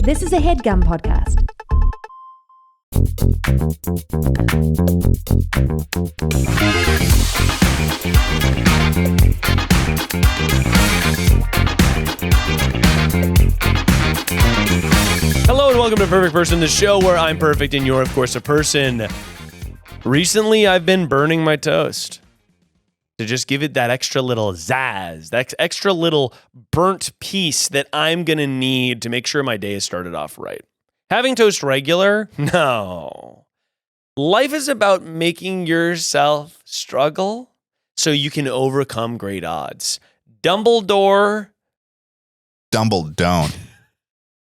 This is a Headgum podcast. Hello and welcome to Perfect Person, the show where I'm perfect and you're, of course, a person. Recently, I've been burning my toast to just give it that extra little zazz, that extra little burnt piece that I'm going to need to make sure my day has started off right. Having toast regular? No. Life is about making yourself struggle so you can overcome great odds. Dumbledore. Don't.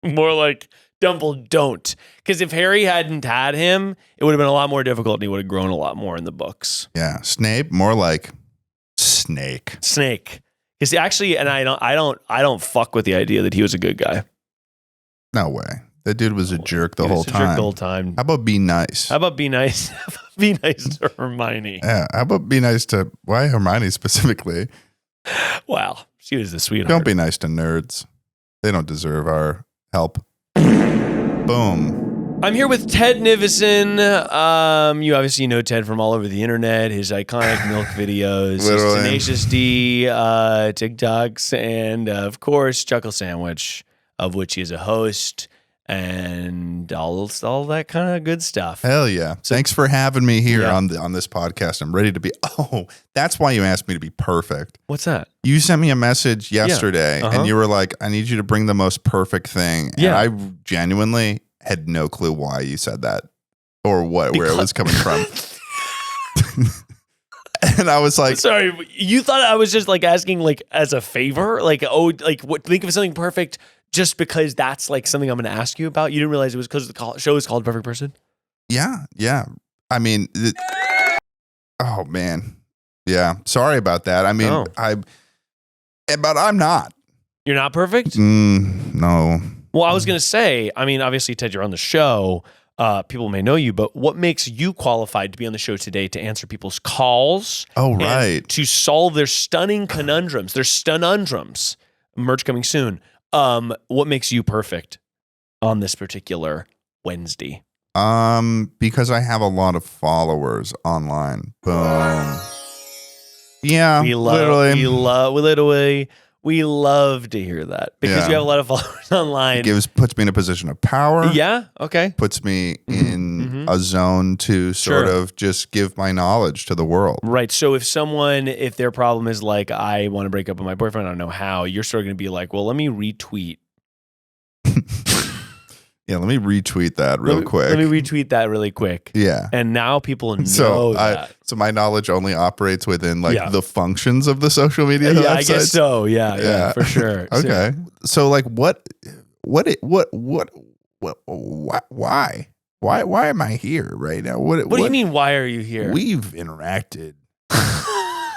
More like don't. Because if Harry hadn't had him, it would have been a lot more difficult and he would have grown a lot more in the books. Yeah. Snape, more like Snake. Because actually, and I don't fuck with the idea that he was a good guy. No way. That dude was a jerk the whole time. Jerk the whole time. How about be nice? How about be nice? How about be nice to Hermione? Yeah. How about be nice to why Hermione specifically? Wow. She was the sweetheart. Don't be nice to nerds. They don't deserve our help. Boom. I'm here with Ted Nivison. You obviously know Ted from all over the internet, his iconic milk videos, his Tenacious D TikToks, and of course, Chuckle Sandwich, of which he is a host, and all that kind of good stuff. Hell yeah. So, thanks for having me here on this podcast. I'm ready to be, that's why you asked me to be perfect. What's that? You sent me a message yesterday and you were like, I need you to bring the most perfect thing. And I genuinely had no clue why you said that or where it was coming from. And I was like, sorry, you thought I was just like asking like as a favor, like, think of something perfect just because that's like something I'm going to ask you about. You didn't realize it was because the show is called Perfect Person. Yeah. I mean, oh man. Yeah. Sorry about that. I mean, but I'm not. You're not perfect? No. Well, I was going to say, I mean, obviously, Ted, you're on the show. People may know you, but what makes you qualified to be on the show today to answer people's calls? Oh, right. To solve their stunning conundrums, their stunundrums. Merch coming soon. What makes you perfect on this particular Wednesday? Because I have a lot of followers online. Boom. Yeah, We love to hear that because you have a lot of followers online. Puts me in a position of power. Yeah. Okay. Puts me in a zone to sort of just give my knowledge to the world. Right. So if their problem is like, I want to break up with my boyfriend, I don't know how, you're sort of going to be like, well, let me retweet. Yeah, let me retweet that real quick. Let me retweet that really quick. Yeah. And now people know that. So my knowledge only operates within the functions of the social media websites? I guess so. Yeah, for sure. Okay. So like why am I here right now? What do you mean, why are you here? We've interacted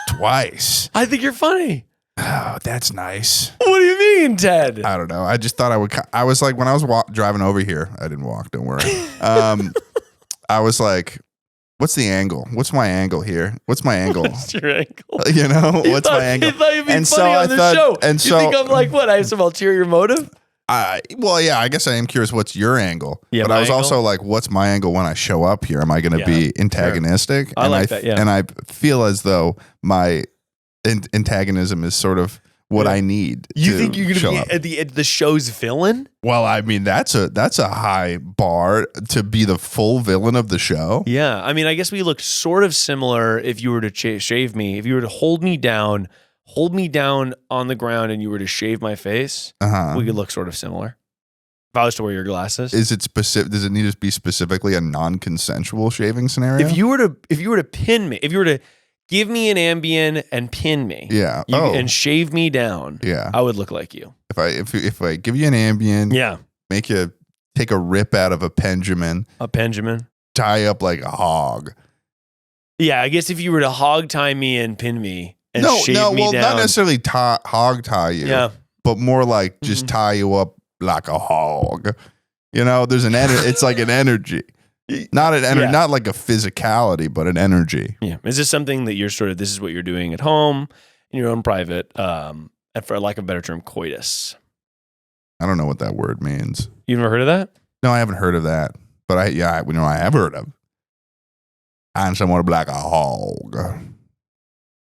twice. I think you're funny. Oh, that's nice. What do you mean, Ted? I don't know. I just thought I was like, when I was driving over here, I didn't walk, don't worry. I was like, what's the angle? What's my angle here? What's my angle? What's your angle? You know, what's my angle? You thought you'd be funny on the show. And you think I'm like, what? I have some ulterior motive? I guess I am curious what's your angle. Yeah, but I was also like, what's my angle when I show up here? Am I going to be antagonistic? Sure. I like that, yeah. And I feel as though my antagonism is sort of what I need. You think you're going to be the show's villain? Well, I mean, that's a high bar to be the full villain of the show. Yeah. I mean, I guess we look sort of similar if you were to shave me. If you were to hold me down on the ground and you were to shave my face, we could look sort of similar. If I was to wear your glasses. Is it specific? Does it need to be specifically a non-consensual shaving scenario? If you were to pin me, if you were to give me an Ambien and pin me, and shave me down, I would look like you. If I give you an Ambien, make you take a rip out of a Benjamin, tie up like a hog. Yeah, I guess if you were to hog tie me and pin me and shave me down, not necessarily hog tie you, but more like just tie you up like a hog. You know, there's it's like an energy. Not like a physicality, but an energy. Yeah. Is this something that this is what you're doing at home in your own private, and for lack of a better term, coitus? I don't know what that word means. You've never heard of that? No, I haven't heard of that. But I have heard of. I'm somewhat like a hog.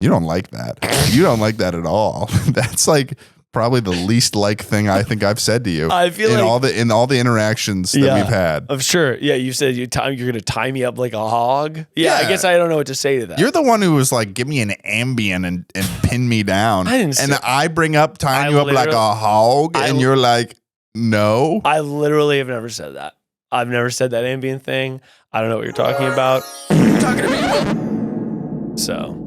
You don't like that. You don't like that at all. That's like probably the least like thing I think I've said to you. I feel in all the interactions that we've had. I'm sure. Yeah, you said you're going to tie me up like a hog. Yeah, I guess I don't know what to say to that. You're the one who was like, give me an Ambien and pin me down. I bring up tying you up like a hog, and you're like, no. I literally have never said that. I've never said that Ambien thing. I don't know what you're talking about. You're talking to me. So.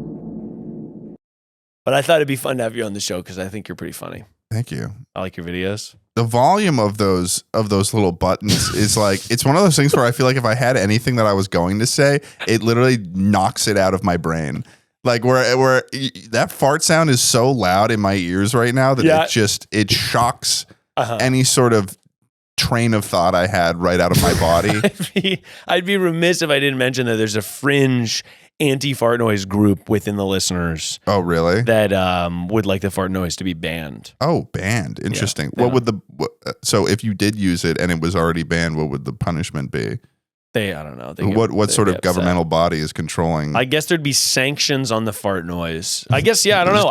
But I thought it'd be fun to have you on the show because I think you're pretty funny. Thank you. I like your videos. The volume of those little buttons is like, it's one of those things where I feel like if I had anything that I was going to say, it literally knocks it out of my brain. Like where that fart sound is so loud in my ears right now that it shocks any sort of train of thought I had right out of my body. I'd be remiss if I didn't mention that there's a fringe anti-fart noise group within the listeners. Oh, really? That would like the fart noise to be banned. Oh, banned. Interesting. Yeah, what would so if you did use it and it was already banned, what would the punishment be? I don't know. What sort of governmental body is controlling? I guess there'd be sanctions on the fart noise. I guess, I don't know.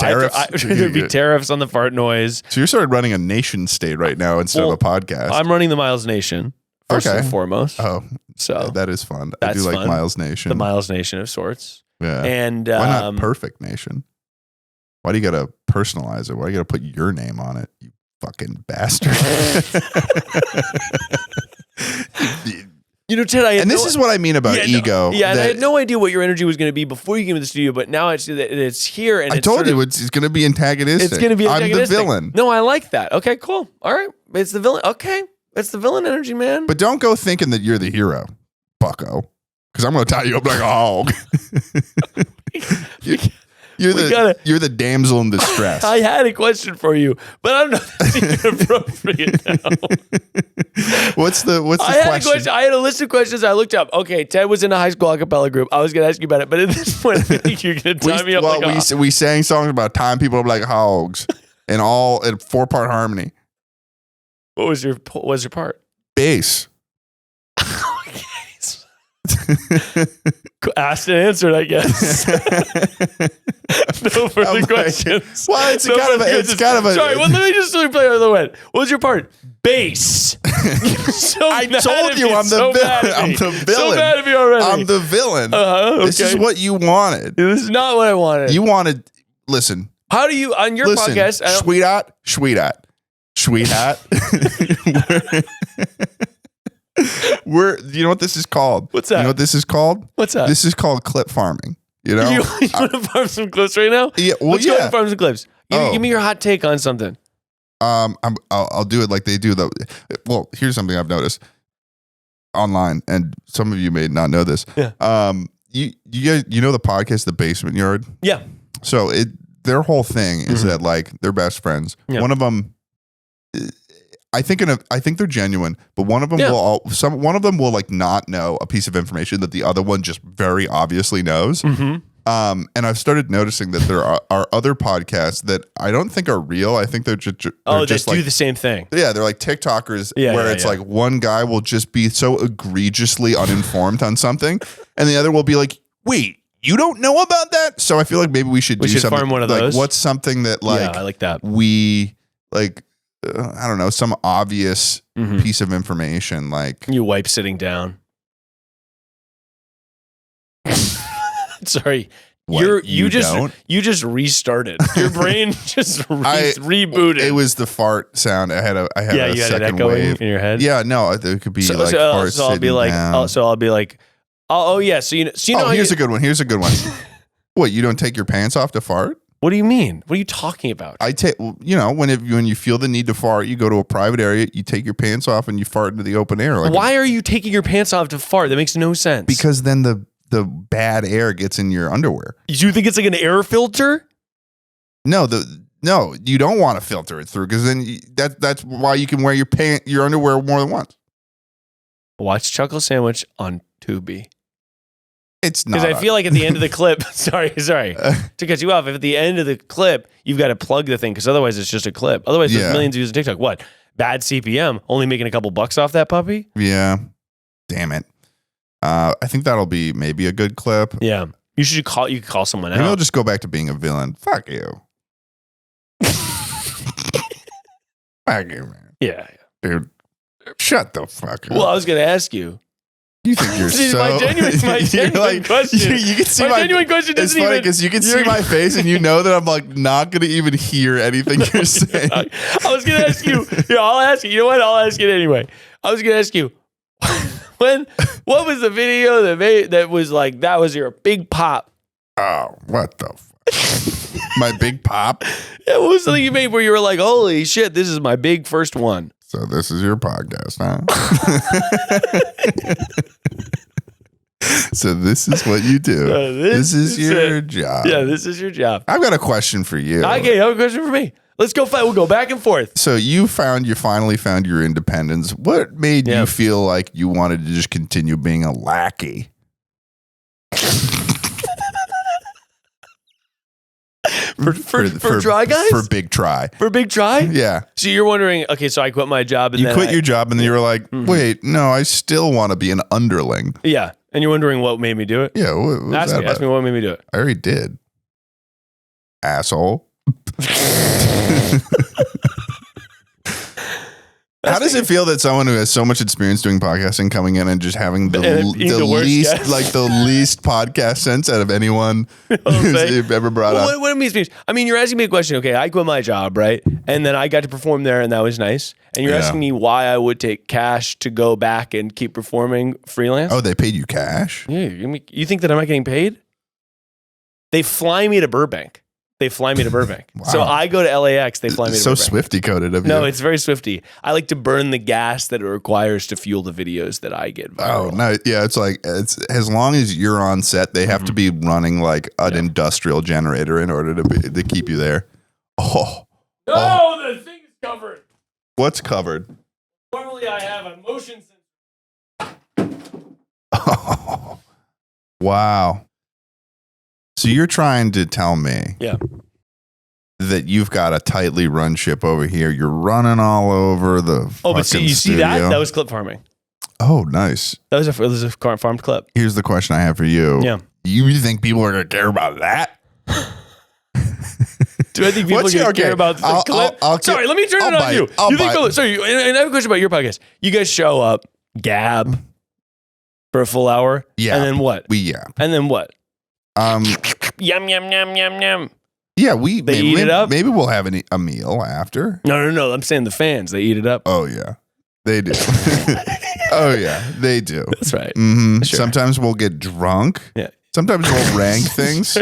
There'd be tariffs on the fart noise. So you're sort of running a nation state right now instead of a podcast. I'm running the Miles Nation, first and foremost. Oh, so that is fun. I do like fun. Miles Nation. The Miles Nation of sorts. Yeah. And why not Perfect Nation? Why do you got to personalize it? Why do you got to put your name on it? You fucking bastard. You know, Ted, this is what I mean about ego. And I had no idea what your energy was going to be before you came to the studio, but now I see that it's here. And I told you it's going to be antagonistic. It's going to be antagonistic. I'm the villain. No, I like that. Okay, cool. All right. It's the villain. Okay. It's the villain energy, man. But don't go thinking that you're the hero, bucko, because I'm going to tie you up like a hog. You're the damsel in distress. I had a question for you, but I don't know if that's even appropriate now. What's the question? I had a list of questions I looked up. Okay, Ted was in a high school a cappella group. I was going to ask you about it, but at this point, I think you're going to tie me up like a hog. We sang songs about tying people up like hogs in 4-part harmony. What was your part? Bass. Asked and answered, I guess. No further questions. Well, it's kind of a. Sorry, well, let me just play another one. What was your part? Bass. I told you I'm the villain. I'm the villain. So mad at me already. I'm the villain. Okay. This is what you wanted. This is not what I wanted. You wanted. Listen. How do you on your podcast? Sweetheart. You know what this is called? What's that? You know what this is called? What's that? This is called clip farming. You know? You want to farm some clips right now? Yeah. Well, Let's go and farm some clips. Give me your hot take on something. I'll do it like they do. Well, here's something I've noticed online, and some of you may not know this. Yeah. You guys, you know the podcast, The Basement Yard? Yeah. So their whole thing is that like they're best friends. Yeah. One of them, I think they're genuine, but one of them one of them will like not know a piece of information that the other one just very obviously knows. Mm-hmm. And I've started noticing that there are other podcasts that I don't think are real. I think they're just do the same thing. Yeah, they're like TikTokers where it's like one guy will just be so egregiously uninformed on something, and the other will be like, "Wait, you don't know about that?" So I feel like maybe we should do something. Farm one of like, those. What's something that like I like that. We like. I don't know, some obvious piece of information like you wipe sitting down. Sorry. What, you just restarted. Your brain just rebooted. It was the fart sound. I had a second wave in your head. Yeah, no, it could be fart so I'll be like down. So I'll be like, oh yeah. So you know. Here's a good one. What, you don't take your pants off to fart? What do you mean? What are you talking about? I take, when you feel the need to fart, you go to a private area, you take your pants off, and you fart into the open air. Why are you taking your pants off to fart? That makes no sense. Because then the bad air gets in your underwear. Do you think it's like an air filter? No, you don't want to filter it through because then that's why you can wear your underwear more than once. Watch Chuckle Sandwich on Tubi. It's not. Because I feel like at the end of the clip, sorry, to cut you off, if at the end of the clip, you've got to plug the thing because otherwise it's just a clip. Otherwise there's millions of views on TikTok. What? Bad CPM, only making a couple bucks off that puppy. Yeah. Damn it. I think that'll be maybe a good clip. Yeah. You could call someone Maybe out. I'll just go back to being a villain. Fuck you. Fuck you, man. Yeah. Dude, shut the fuck up. Well, I was going to ask you. You think you're so... My genuine question. You can see my genuine question it's doesn't funny even... because you can see my face and you know that I'm like not going to even hear anything you're saying. I was going to ask you. Yeah, I'll ask you. You know what? I'll ask it anyway. I was going to ask you. What was the video that was like, that was your big pop? Oh, what the fuck? My big pop? Yeah, what was something you made where you were like, holy shit, this is my big first one? So this is your podcast, huh? So this is what you do. This is your job. Yeah, this is your job. I've got a question for you. Okay, you have a question for me. Let's go fight. We'll go back and forth. So you finally found your independence. What made you feel like you wanted to just continue being a lackey? For Try Guys? For Big Try. For Big Try? Yeah. So you're wondering, okay, so I quit my job. And you quit your job and then you were like, wait, no, I still want to be an underling. Yeah. And you're wondering what made me do it? Yeah. Ask me what made me do it. I already did. Asshole. How does it feel that someone who has so much experience doing podcasting coming in and just having the least podcast sense out of anyone you've ever brought up? What it means? I mean, you're asking me a question. Okay, I quit my job, right? And then I got to perform there, and that was nice. And you're asking me why I would take cash to go back and keep performing freelance? Oh, they paid you cash? Yeah. You think that I'm not getting paid? They fly me to Burbank. Wow. So I go to LAX, they fly me to Burbank. So Swifty coded of you. No, it's very Swifty. I like to burn the gas that it requires to fuel the videos that I get viral. Oh, no. Yeah, it's like, it's as long as you're on set, they have to be running like an industrial generator in order to keep you there. Oh. No, the thing is covered. What's covered? Normally I have a motion sensor. Oh. Wow. So you're trying to tell me that you've got a tightly run ship over here. You're running all over the but see, you see that? That was clip farming. Oh, nice. That was a farmed clip. Here's the question I have for you. Yeah. You think people are going to care about that? Do I think people are going to care about the clip? Sorry, let me turn it on you. Sorry, and I have a question about your podcast. You guys show up, gab for a full hour. Yeah. And then what? We yap. And then what? Yum, yum, yum, yum, yum. Yeah, they eat it up. Maybe we'll have a meal after. No. I'm saying the fans, they eat it up. Oh yeah, they do. Oh yeah, they do. That's right. Mm-hmm. Sure. Sometimes we'll get drunk. Yeah. Sometimes we'll rank things. So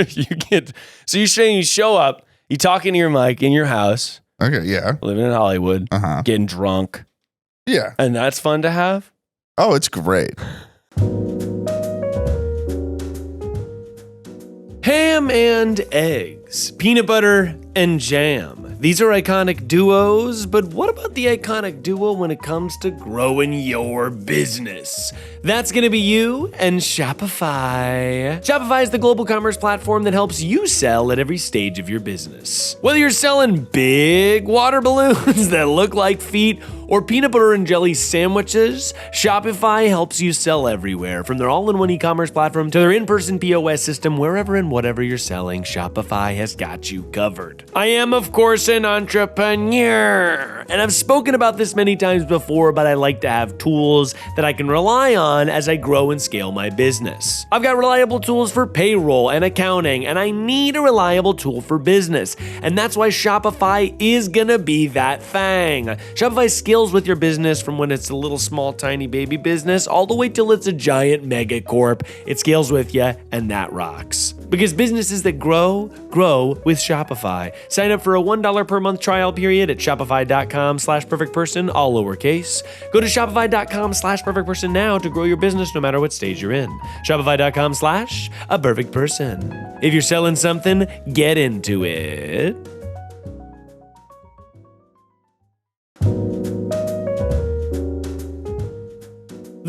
you're saying you show up, you talk into your mic in your house. Okay. Yeah. Living in Hollywood. Getting drunk. Yeah. And that's fun to have. Oh, it's great. Ham and eggs, peanut butter and jam. These are iconic duos, but what about the iconic duo when it comes to growing your business? That's gonna be you and Shopify. Shopify is the global commerce platform that helps you sell at every stage of your business. Whether you're selling big water balloons that look like feet or peanut butter and jelly sandwiches, Shopify helps you sell everywhere. From their all-in-one e-commerce platform to their in-person POS system, wherever and whatever you're selling, Shopify has got you covered. I am, of course, an entrepreneur, and I've spoken about this many times before, but I like to have tools that I can rely on as I grow and scale my business. I've got reliable tools for payroll and accounting, and I need a reliable tool for business, and that's why Shopify is gonna be that thing. Shopify scales with your business from when it's a little small tiny baby business all the way till it's a giant mega corp. It scales with you, and that rocks. Because businesses that grow with Shopify. Sign up for a $1 per month trial period at shopify.com/perfectperson, all lowercase. Go to shopify.com/perfectperson now to grow your business no matter what stage you're in. Shopify.com/a-perfect-person. If you're selling something, get into it.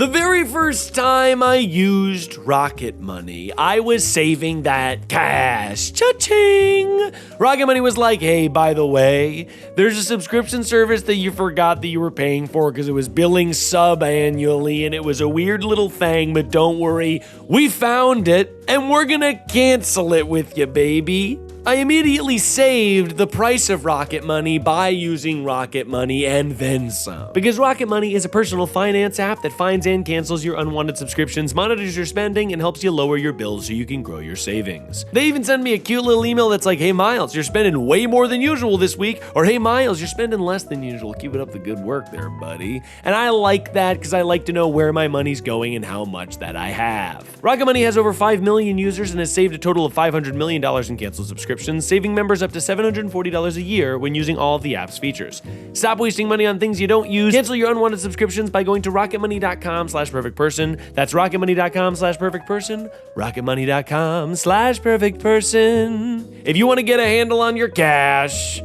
The very first time I used Rocket Money, I was saving that cash. Cha-ching! Rocket Money was like, hey, by the way, there's a subscription service that you forgot that you were paying for because it was billing sub-annually and it was a weird little thing, but don't worry, we found it and we're gonna cancel it with you, baby. I immediately saved the price of Rocket Money by using Rocket Money and then some. Because Rocket Money is a personal finance app that finds and cancels your unwanted subscriptions, monitors your spending, and helps you lower your bills so you can grow your savings. They even send me a cute little email that's like, hey Miles, you're spending way more than usual this week, or hey Miles, you're spending less than usual. Keep it up the good work there, buddy. And I like that because I like to know where my money's going and how much that I have. Rocket Money has over 5 million users and has saved a total of $500 million in canceled subscriptions, saving members up to $740 a year when using all of the app's features. Stop wasting money on things you don't use. Cancel your unwanted subscriptions by going to rocketmoney.com/perfectperson. That's rocketmoney.com/perfectperson. rocketmoney.com/perfectperson. If you want to get a handle on your cash,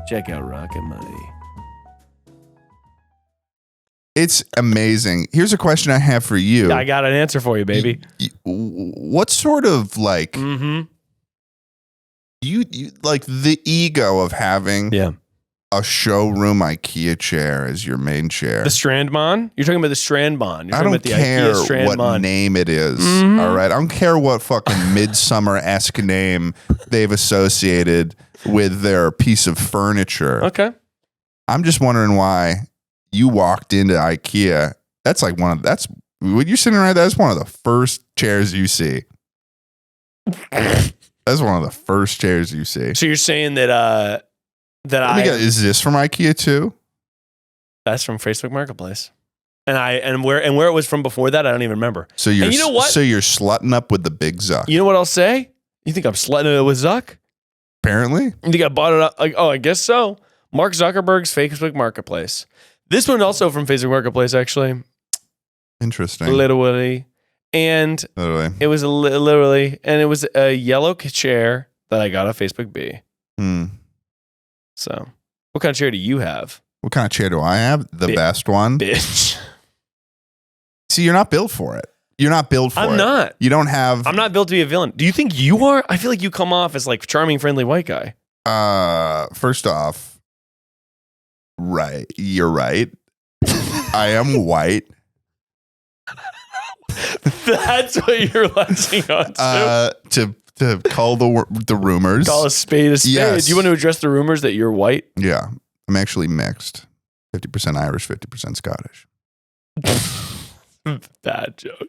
check out Rocket Money. It's amazing. Here's a question I have for you. I got an answer for you, baby. What sort of like... You like the ego of having a showroom IKEA chair as your main chair. The Strandbond? You're talking about the Strandbond. You're I don't care what name it is. All right. I don't care what fucking Midsummer-esque name they've associated with their piece of furniture. Okay. I'm just wondering why you walked into IKEA. That's like when you're sitting right there, that's one of the first chairs you see. That's one of the first chairs you see. So you're saying that is this from IKEA too? That's from Facebook Marketplace. And where it was from before that, I don't even remember. So you know what? So you're slutting up with the big Zuck. You know what I'll say? You think I'm slutting it with Zuck? Apparently. You think I bought it up? Like, oh, I guess so. Mark Zuckerberg's Facebook Marketplace. This one also from Facebook Marketplace, actually. Interesting. Literally. And it was and it was a yellow chair that I got off Facebook B. So, what kind of chair do you have? What kind of chair do I have? The best one. Bitch. See, you're not built for it. You're not built for it. I'm not. You don't have... I'm not built to be a villain. Do you think you are? I feel like you come off as like charming, friendly white guy. First off, right. You're right. I am white. That's what you're latching on to call the rumors. Call a spade a spade. Yes. Do you want to address the rumors that you're white? Yeah. I'm actually mixed. 50% Irish, 50% Scottish. Bad joke.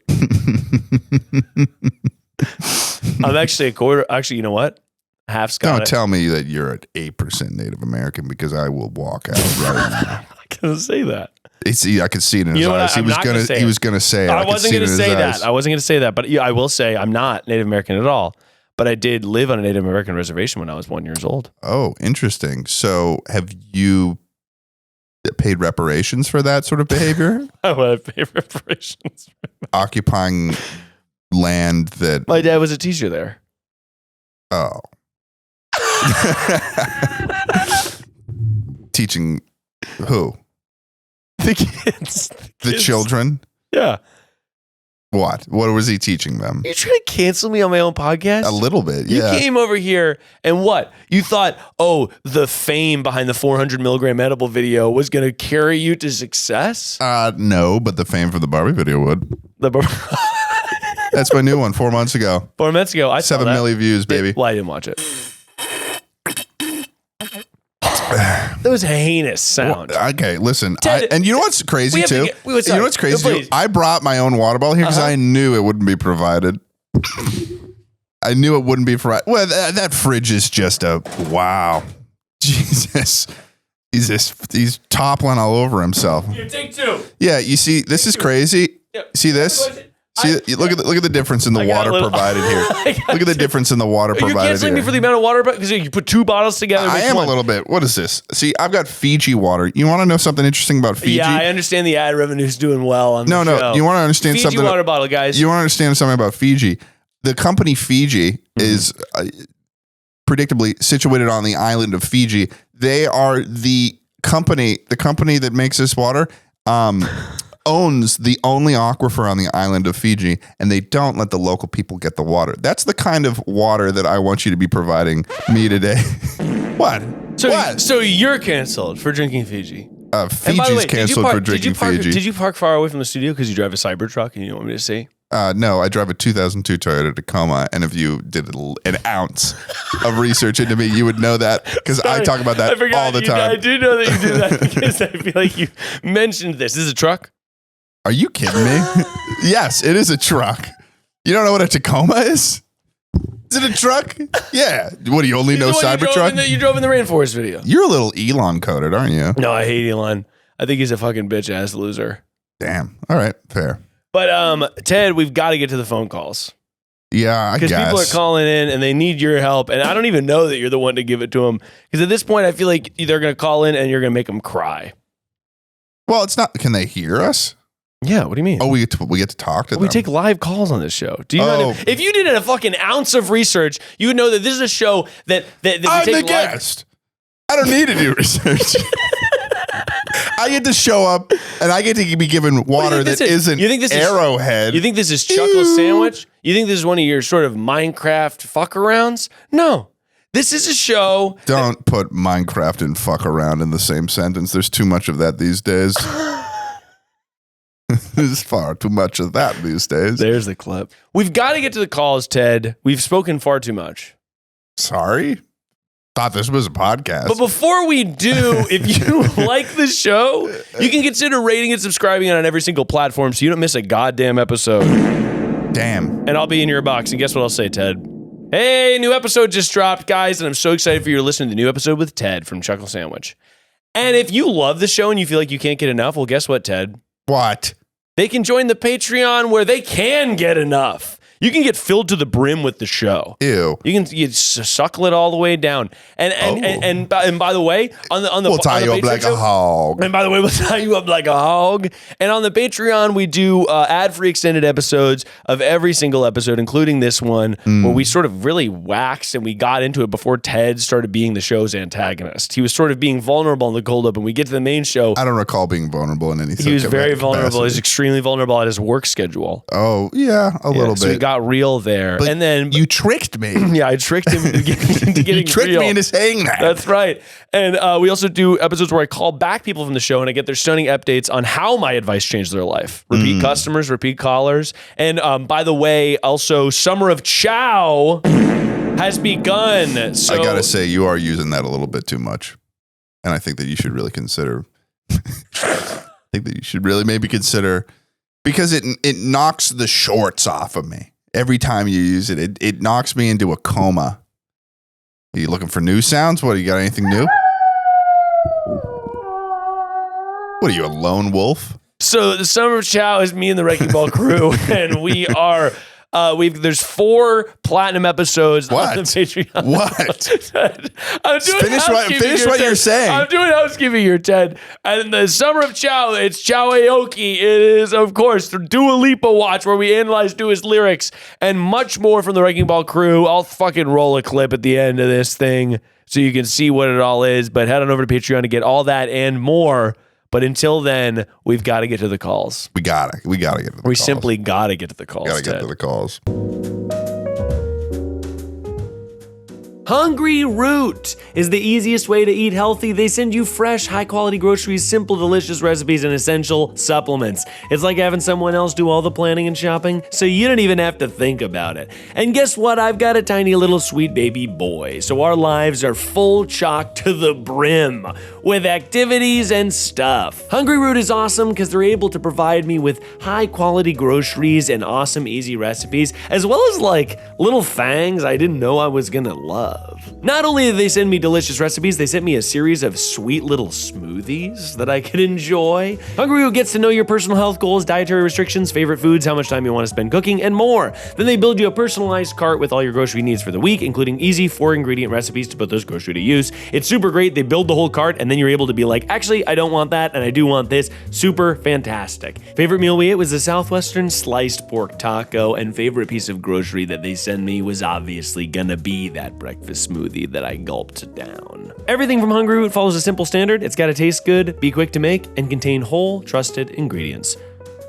I'm actually a quarter. Actually, you know what? Half Scottish. Don't tell me that you're an 8% Native American because I will walk out right now. I'm not going to say that. I could see it in his eyes. He was gonna say it. I wasn't gonna say that. I wasn't gonna say that, but I will say I'm not Native American at all. But I did live on a Native American reservation when I was 1 year old. Oh, interesting. So have you paid reparations for that sort of behavior? I would have paid reparations. Occupying land that... My dad was a teacher there. Oh. Teaching who? The kids. The children? Yeah. What? What was he teaching them? You trying to cancel me on my own podcast? A little bit, yeah. You came over here and what? You thought, oh, the fame behind the 400 milligram edible video was going to carry you to success? No, but the fame for the Barbie video would. That's my new one, 4 months ago. 4 months ago. I 7 million views, baby. Well, I didn't watch it. That was a heinous sound. Well, okay, listen. And you know what's crazy too? You know what's crazy too? I brought my own water bottle here because I knew it wouldn't be provided. I knew it wouldn't be provided. Well, that fridge is just a wow. Jesus. He's toppling all over himself. Here, take two. Yeah, you see, this is crazy. Yep. See this? Look at the difference in the water provided here. Look at the difference in the water provided here. You're canceling me for the amount of water because you put two bottles together. I am a little bit. What is this? See, I've got Fiji water. You want to know something interesting about Fiji? Yeah, I understand the ad revenue is doing well on the show. You want to understand Fiji something? Fiji water bottle, guys. You want to understand something about Fiji? The company Fiji is predictably situated on the island of Fiji. They are the company that makes this water. owns the only aquifer on the island of Fiji, and they don't let the local people get the water. That's the kind of water that I want you to be providing me today. What? So you're canceled for drinking Fiji. Fiji's canceled for drinking Fiji. Did you park far away from the studio because you drive a Cybertruck and you don't want me to see? No, I drive a 2002 Toyota Tacoma, and if you did an ounce of research into me, you would know that because I talk about that all the time. I do know that you do that because I feel like you mentioned this. This is a truck? Are you kidding me? Yes, it is a truck. You don't know what a Tacoma is? Is it a truck? Yeah. What, do you only know Cybertruck? You drove in the rainforest video. You're a little Elon coded, aren't you? No, I hate Elon. I think he's a fucking bitch-ass loser. Damn. All right, fair. But Ted, we've got to get to the phone calls. Yeah, I guess. Because people are calling in and they need your help. And I don't even know that you're the one to give it to them. Because at this point, I feel like they're going to call in and you're going to make them cry. Well, it's not. Can they hear us? Yeah, what do you mean? Oh, we get to talk to them. We take live calls on this show. Do you know? If you did a fucking ounce of research, you would know that this is a show that we I'm take the guest. I don't need to do research. I get to show up and I get to be given water that isn't Arrowhead. You think this is Chuckle Sandwich? You think this is one of your sort of Minecraft fuck-arounds? No. This is a show. Don't put Minecraft and fuck around in the same sentence. There's too much of that these days. There's far too much of that these days. There's the clip. We've got to get to the calls, Ted. We've spoken far too much. Sorry? Thought this was a podcast. But before we do, if you like the show, you can consider rating and subscribing on every single platform so you don't miss a goddamn episode. Damn. And I'll be in your box. And guess what I'll say, Ted? Hey, new episode just dropped, guys, and I'm so excited for you to listen to the new episode with Ted from Chuckle Sandwich. And if you love the show and you feel like you can't get enough, well, guess what, Ted? What? They can join the Patreon where they can get enough. You can get filled to the brim with the show. Ew. You suckle it all the way down. And by the way, on the we'll tie you up like a hog. And by the way, we'll tie you up like a hog. And on the Patreon, we do ad-free extended episodes of every single episode, including this one, where we sort of really waxed and we got into it before Ted started being the show's antagonist. He was sort of being vulnerable in the cold open. We get to the main show. I don't recall being vulnerable in anything. He was very vulnerable. He was extremely vulnerable at his work schedule. Oh, yeah, a little bit. So we got real there. But and then you tricked me. Yeah, I tricked him into getting real. You tricked me into saying that. That's right. And we also do episodes where I call back people from the show and I get their stunning updates on how my advice changed their life. Repeat customers, repeat callers. And by the way, also Summer of Chow has begun. So I gotta say, you are using that a little bit too much. And I think that you should really consider maybe consider, because it knocks the shorts off of me. Every time you use it, it knocks me into a coma. Are you looking for new sounds? What, you got anything new? What are you, a lone wolf? So the Summer of Chow is me and the Wrecking Ball crew, and we are... there's 4 platinum episodes on the Patreon. What? I'm doing finish what you're saying. I'm doing housekeeping here, Ted. And the Summer of Chow, it's Chow Aoki. It is, of course, the Dua Lipa watch where we analyze Dua's lyrics and much more from the Wrecking Ball crew. I'll fucking roll a clip at the end of this thing so you can see what it all is. But head on over to Patreon to get all that and more. But until then, we've got to get to the calls. We gotta get to the calls. We simply gotta get to the calls. Gotta get to the calls. Hungryroot is the easiest way to eat healthy. They send you fresh, high-quality groceries, simple, delicious recipes, and essential supplements. It's like having someone else do all the planning and shopping, so you don't even have to think about it. And guess what? I've got a tiny little sweet baby boy, so our lives are full chock to the brim with activities and stuff. Hungryroot is awesome because they're able to provide me with high-quality groceries and awesome, easy recipes, as well as like little fangs I didn't know I was gonna love. Not only did they send me delicious recipes, they sent me a series of sweet little smoothies that I could enjoy. Hungryroot gets to know your personal health goals, dietary restrictions, favorite foods, how much time you want to spend cooking, and more. Then they build you a personalized cart with all your grocery needs for the week, including easy 4-ingredient recipes to put those groceries to use. It's super great. They build the whole cart, and then you're able to be like, actually, I don't want that, and I do want this. Super fantastic. Favorite meal we ate was the Southwestern sliced pork taco, and favorite piece of grocery that they sent me was obviously gonna be that breakfast smoothie that I gulped down. Everything from Hungryroot follows a simple standard. It's gotta taste good, be quick to make, and contain whole, trusted ingredients.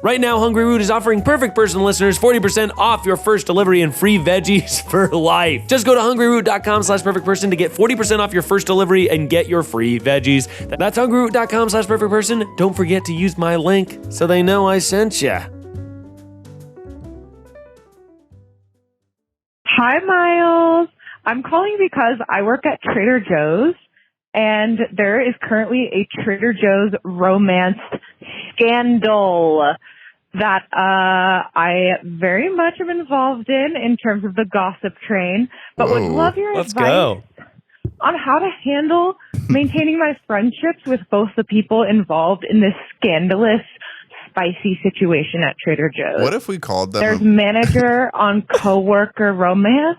Right now, Hungryroot is offering Perfect Person listeners 40% off your first delivery and free veggies for life. Just go to hungryroot.com/perfectperson to get 40% off your first delivery and get your free veggies. That's hungryroot.com/perfectperson. Don't forget to use my link so they know I sent you. Hi, Miles. I'm calling because I work at Trader Joe's, and there is currently a Trader Joe's romance scandal that I very much am involved in terms of the gossip train, but would love your advice on how to handle maintaining my friendships with both the people involved in this scandalous, spicy situation at Trader Joe's. What if we called them? There's manager on coworker romance.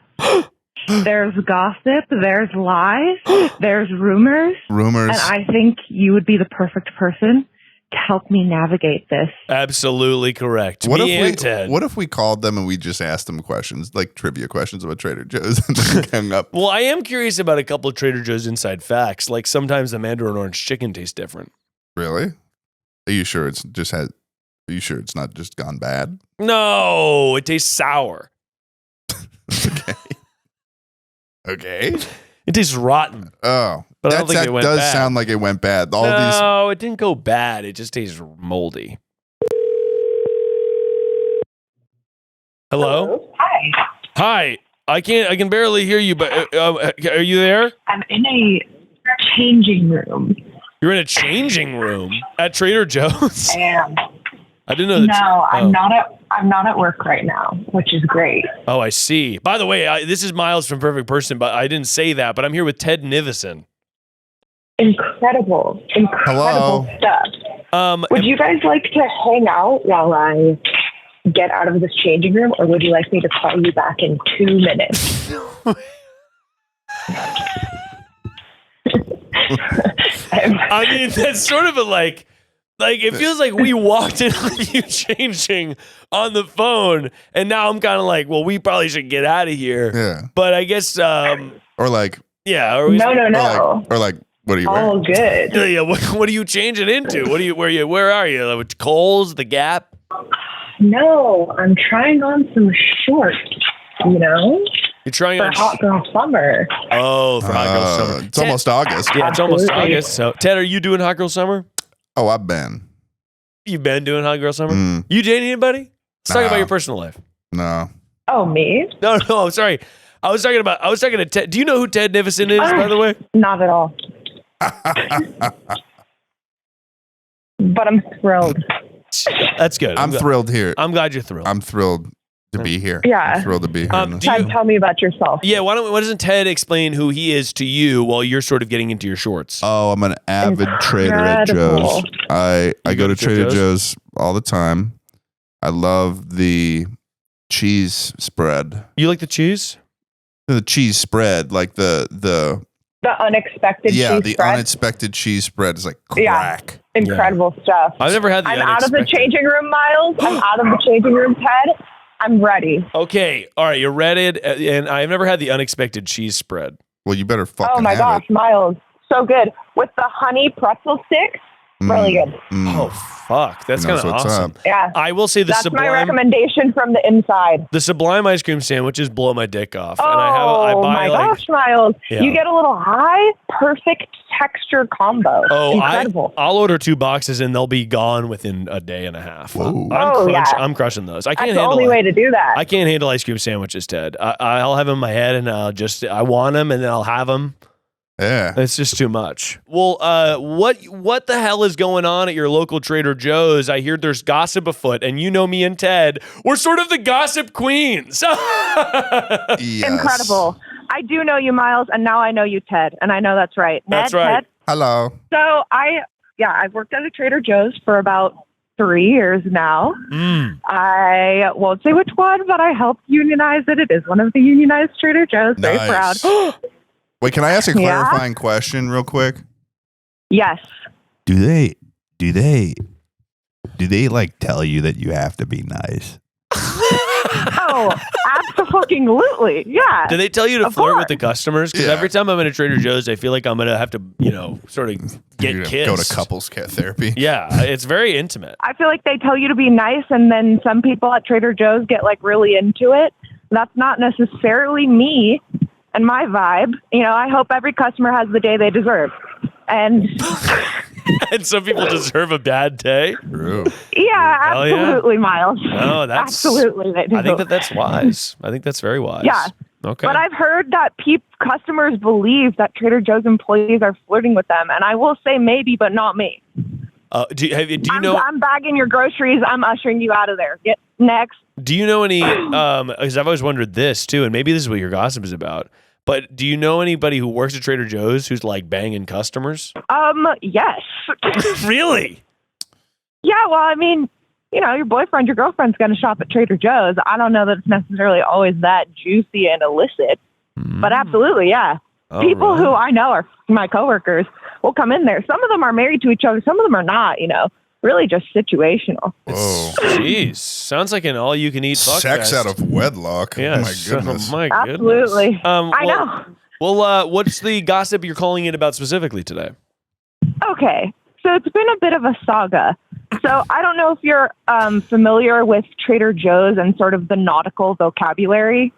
There's gossip. There's lies. There's rumors. And I think you would be the perfect person to help me navigate this. Absolutely correct. What if we called them and we just asked them questions, like trivia questions about Trader Joe's, and then hung up? Well, I am curious about a couple of Trader Joe's inside facts. Like sometimes the mandarin orange chicken tastes different. Really? Are you sure it's not just gone bad? No, it tastes sour. Okay. It tastes rotten. Oh, but I don't think it went does bad. Sound like it went bad. No, it didn't go bad. It just tastes moldy. Hello? Hi. I can barely hear you, but are you there? I'm in a changing room. You're in a changing room at Trader Joe's? I am. I didn't know that. No, I'm not at work right now, which is great. Oh, I see. By the way, this is Miles from Perfect Person, but I didn't say that, but I'm here with Ted Nivison. Incredible Hello. stuff. Would you guys like to hang out while I get out of this changing room, or would you like me to call you back in 2 minutes? I mean, that's sort of a like it feels like we walked in on you changing on the phone, and now I'm kind of like, well, we probably should get out of here. Yeah. But I guess, or like, yeah. No. Or like, what are you wearing? All good. Yeah. What are you changing into? Where are you? Kohl's, The Gap? No, I'm trying on some shorts. You're trying for on hot girl summer. Oh, for hot girl summer. It's almost August. Yeah, it's almost Absolutely. August. So, Ted, are you doing hot girl summer? Oh, I've been. You've been doing hot girl summer? You dating anybody? Let's talk about your personal life. No. Oh, me? No, I'm sorry. I was talking to Ted. Do you know who Ted Nivison is, by the way? Not at all. But I'm thrilled. That's good. I'm thrilled here. I'm glad you're thrilled. I'm thrilled to be here. Yeah. I'm thrilled to be here. Ted, tell me about yourself. Yeah, why doesn't Ted explain who he is to you while you're sort of getting into your shorts? Oh, I'm an avid trader at Joe's. I go to Trader Joe's all the time. I love the cheese spread. You like the cheese? The cheese spread, like the unexpected cheese spread. Yeah, the unexpected cheese spread is like crack. Yeah. Incredible stuff. I've never had the I'm unexpected. out of the changing room, Miles. I'm out of the changing room, Ted. I'm ready. Okay, all right, you're ready, and I've never had the unexpected cheese spread. Well, you better fucking Oh my gosh, Miles. So good. With the honey pretzel sticks, really good. Oh, fuck. That's kind of awesome. Up. Yeah. I will say That's my recommendation from the inside. The Sublime ice cream sandwiches blow my dick off. Oh, and I buy gosh, Miles. Yeah. You get a little high, perfect texture combo. Oh, incredible. I'll order 2 boxes and they'll be gone within a day and a half. I'm crushing those. I can't That's handle the only way to do that. I can't handle ice cream sandwiches, Ted. I'll have them in my head and I want them and then I'll have them. Yeah. It's just too much. Well, what the hell is going on at your local Trader Joe's? I hear there's gossip afoot, and you know me and Ted, we're sort of the gossip queens. Yes. Incredible. I do know you, Miles, and now I know you, Ted, and I know that's right. That's right. Ted? Hello. So I've worked at a Trader Joe's for about 3 years now. I won't say which one, but I helped unionize it. It is one of the unionized Trader Joe's. Very proud. Wait, can I ask a clarifying question real quick? Yes. Do they like tell you that you have to be nice? Oh, Absolutely. Yeah. Do they tell you to Of flirt course. with the customers? Because every time I'm in a Trader Joe's, I feel like I'm going to have to, sort of get kissed. Go to couples care therapy. Yeah, it's very intimate. I feel like they tell you to be nice, and then some people at Trader Joe's get like really into it. That's not necessarily me and my vibe. I hope every customer has the day they deserve. And and some people deserve a bad day. True. Yeah, absolutely, Yeah. Miles. Oh, absolutely they do. I think that's wise. I think that's very wise. Yeah. Okay. But I've heard that Peep customers believe that Trader Joe's employees are flirting with them, and I will say maybe, but not me. Do you know? I'm bagging your groceries. I'm ushering you out of there. Get next. Do you know any? Because I've always wondered this too, and maybe this is what your gossip is about. But do you know anybody who works at Trader Joe's who's like banging customers? Yes. Really? Yeah. Well, I mean, your boyfriend, your girlfriend's going to shop at Trader Joe's. I don't know that it's necessarily always that juicy and illicit, but absolutely, yeah. Oh, People really? who I know are my coworkers will come in there. Some of them are married to each other. Some of them are not. Really just situational. Whoa. Jeez, sounds like an all-you-can-eat fuck Sex fest. out of wedlock. Yeah, Oh my goodness. my Absolutely. goodness. I know. Well, what's the gossip you're calling it about specifically today? Okay, so it's been a bit of a saga. So I don't know if you're familiar with Trader Joe's and sort of the nautical vocabulary.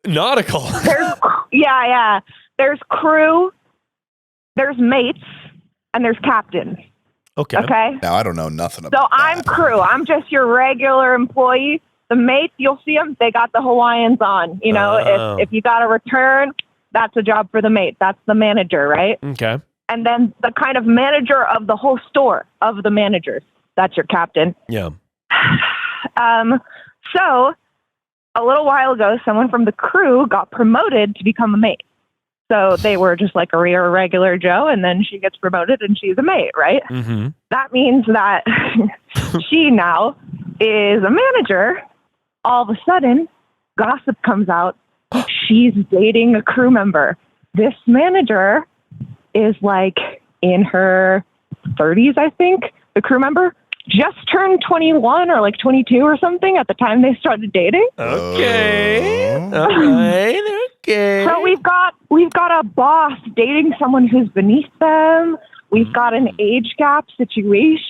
Nautical? Yeah. There's crew, there's mates, and there's captains. Okay? Now, I don't know nothing So about I'm that. crew. I'm just your regular employee. The mates, you'll see them, they got the Hawaiians on. Oh. If you got a return, that's a job for the mate. That's the manager, right? Okay. And then the kind of manager of the whole store, of the managers, that's your captain. Yeah. So a little while ago, someone from the crew got promoted to become a mate. So they were just like a regular Joe, and then she gets promoted and she's a mate, right? Mm-hmm. That means that she now is a manager. All of a sudden, gossip comes out. She's dating a crew member. This manager is like in her 30s, I think. The crew member just turned 21 or like 22 or something at the time they started dating. Okay. All right. Okay. So we've got a boss dating someone who's beneath them. We've got an age gap situation.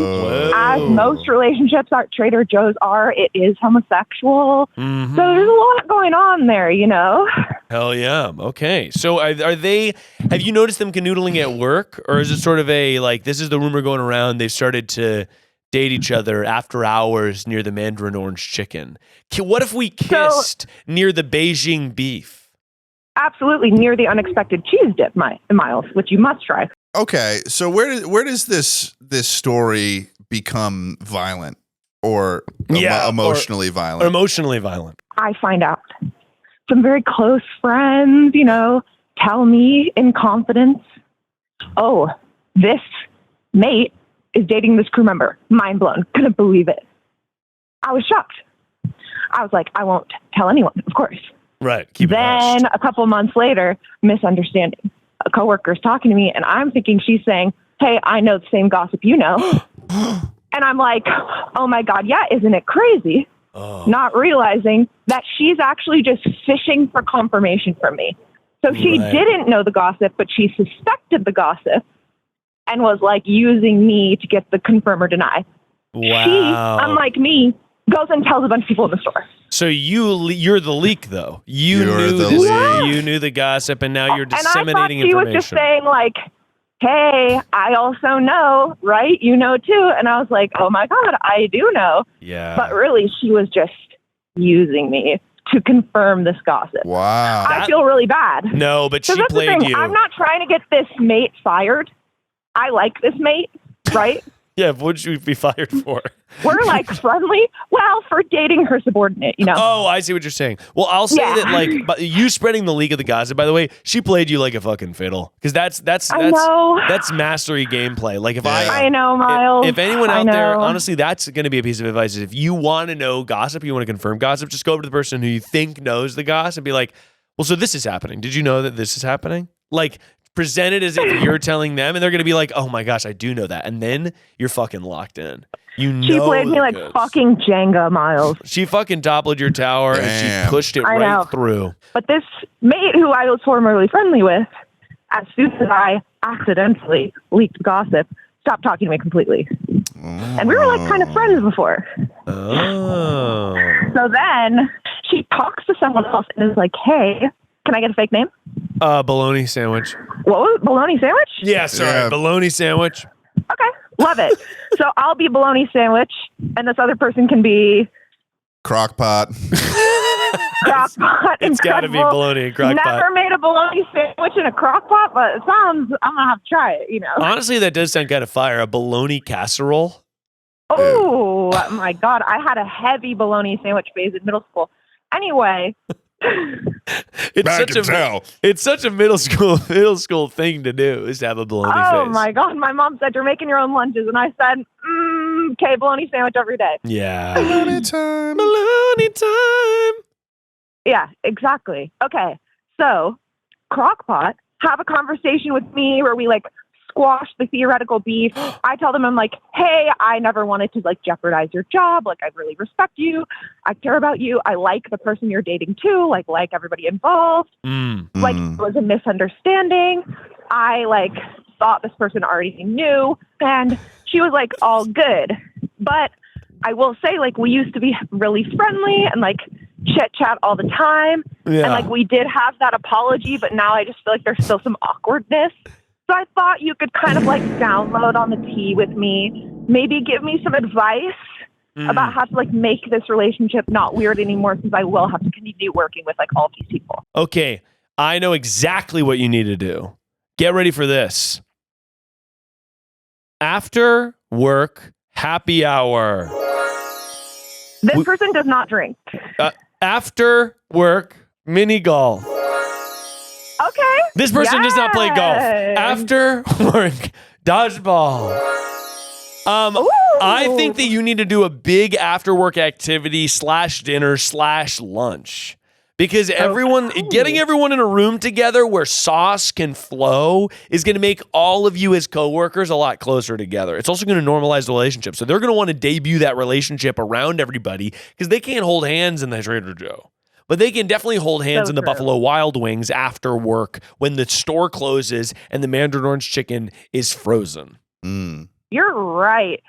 Whoa. As most relationships at Trader Joe's are, it is homosexual. Mm-hmm. So there's a lot going on there, Hell yeah. Okay. So are they, have you noticed them canoodling at work, or is it sort of a, like, this is the rumor going around, they've started to date each other after hours near the Mandarin Orange Chicken? What if we kissed near the Beijing beef? Absolutely, near the unexpected cheese dip, Miles, which you must try. Okay, so where does this story become violent or emotionally violent? Or emotionally violent. I find out. Some very close friends, tell me in confidence, oh, this mate is dating this crew member. Mind blown. Couldn't believe it. I was shocked. I was like, I won't tell anyone, of course. Right. Keep it Then hushed. a couple months later, misunderstanding. A coworker's talking to me, and I'm thinking she's saying, hey, I know the same gossip you know. And I'm like, oh my God, yeah, isn't it crazy? Oh. Not realizing that she's actually just fishing for confirmation from me. So she didn't know the gossip, but she suspected the gossip and was like using me to get the confirm or deny. Wow. She, unlike me, goes and tells a bunch of people in the store. So you're the leak, though. You knew the gossip, and now you're disseminating and I thought she was just saying, like, hey, I also know, right? You know, too. And I was like, oh, my God, I do know. Yeah. But really, she was just using me to confirm this gossip. Wow. I feel really bad. No, but she that's played the thing. you. I'm not trying to get this mate fired. I like this mate, right? Yeah, what'd you be fired for? We're like friendly. Well, for dating her subordinate, Oh, I see what you're saying. Well, I'll say that, like, but you spreading the leak of the gossip, by the way, she played you like a fucking fiddle. Because that's mastery gameplay. Like, if I know, Miles. If anyone out there, honestly, that's going to be a piece of advice. Is if you want to know gossip, you want to confirm gossip, just go over to the person who you think knows the gossip and be like, well, so this is happening. Did you know that this is happening? Like, present it as if you're telling them, and they're going to be like, oh my gosh, I do know that. And then you're fucking locked in. She played me like fucking Jenga, Miles. She fucking toppled your tower and she pushed it right through. But this mate who I was formerly friendly with, as soon as I accidentally leaked gossip, stopped talking to me completely. And we were like kind of friends before. Oh. So then she talks to someone else and is like, hey, can I get a fake name? Bologna sandwich. What was it? Bologna sandwich? Yeah, sorry. Bologna sandwich. Okay. Love it. So I'll be bologna sandwich and this other person can be Crockpot. Crockpot. It's got to be bologna and crockpot. Never made a bologna sandwich in a crockpot, but it sounds, I'm going to have to try it, you know. Honestly, that does sound kind of fire. A bologna casserole. Oh, my God. I had a heavy bologna sandwich phase in middle school. Anyway. It's such a middle school thing to do is to have a bologna face. Oh my God. My mom said, you're making your own lunches. And I said, okay, bologna sandwich every day. Yeah. Bologna time. Bologna time. Yeah, exactly. Okay. So Crockpot have a conversation with me where we like squash the theoretical beef. I tell them, I'm like, hey, I never wanted to like jeopardize your job. Like, I really respect you. I care about you. I like the person you're dating too. Like everybody involved. Like it was a misunderstanding. I like thought this person already knew. And she was like, all good. But I will say, like, we used to be really friendly and like chit chat all the time. Yeah. And like, we did have that apology, but now I just feel like there's still some awkwardness. So I thought you could kind of like download on the tea with me, maybe give me some advice about how to like make this relationship not weird anymore, since I will have to continue working with like all these people. Okay. I know exactly what you need to do. Get ready for this. After work happy hour. This person does not drink. After work mini golf. Okay. This person does not play golf. After work, dodgeball. I think that you need to do a big after work activity / dinner / lunch. Because getting everyone in a room together where sauce can flow is going to make all of you as coworkers a lot closer together. It's also going to normalize the relationship. So they're going to want to debut that relationship around everybody because they can't hold hands in the Trader Joe. But they can definitely hold hands in the Buffalo Wild Wings after work when the store closes and the Mandarin Orange chicken is frozen. You're right.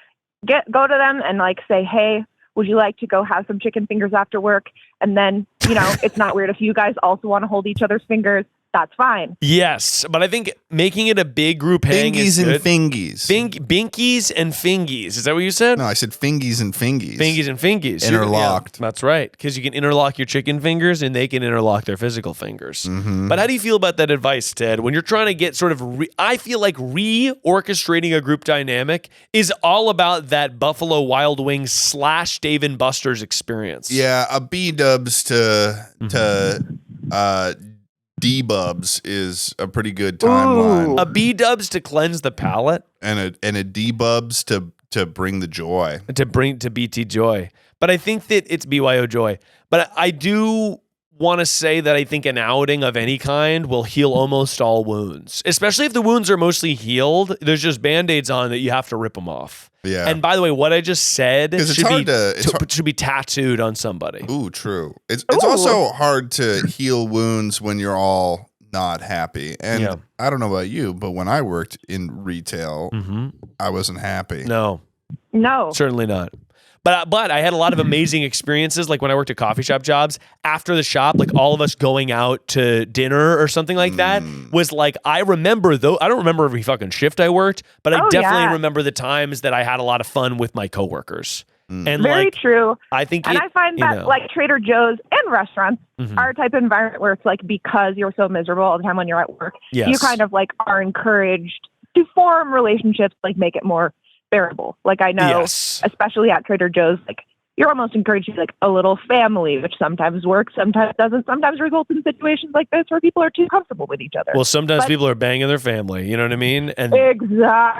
Go to them and like say, hey, would you like to go have some chicken fingers after work? And then, you know, it's not weird if you guys also want to hold each other's fingers. That's fine. Yes, but I think making it a big group hang is good. Fingies. Binkies and fingies. Is that what you said? No, I said fingies and fingies. Fingies and fingies. Interlocked. Yeah, that's right, because you can interlock your chicken fingers and they can interlock their physical fingers. But how do you feel about that advice, Ted? When you're trying to get sort of, I feel like re-orchestrating a group dynamic is all about that Buffalo Wild Wings / Dave & Buster's experience. Yeah, a B-dubs to D-bubs is a pretty good timeline. A B-dubs to cleanse the palate. And a D-bubs to bring the joy. To BT joy. But I think that it's BYO joy. But I do want to say that I think an outing of any kind will heal almost all wounds. Especially if the wounds are mostly healed. There's just Band-Aids on that you have to rip them off. Yeah. And by the way, what I just said should be tattooed on somebody. Ooh, true. It's also hard to heal wounds when you're all not happy. And I don't know about you, but when I worked in retail, I wasn't happy. No, certainly not. But I had a lot of amazing experiences, like when I worked at coffee shop jobs, after the shop, like all of us going out to dinner or something like that was like, I remember though, I don't remember every fucking shift I worked, but I definitely remember the times that I had a lot of fun with my coworkers. And very true. I think, I find that like Trader Joe's and restaurants are a type of environment where it's like, because you're so miserable all the time when you're at work, you kind of like are encouraged to form relationships, like make it more bearable. Like I know, especially at Trader Joe's, like you're almost encouraged to be like a little family, which sometimes works, sometimes doesn't, sometimes results in situations like this where people are too comfortable with each other. Well, sometimes people are banging their family. You know what I mean? And exactly.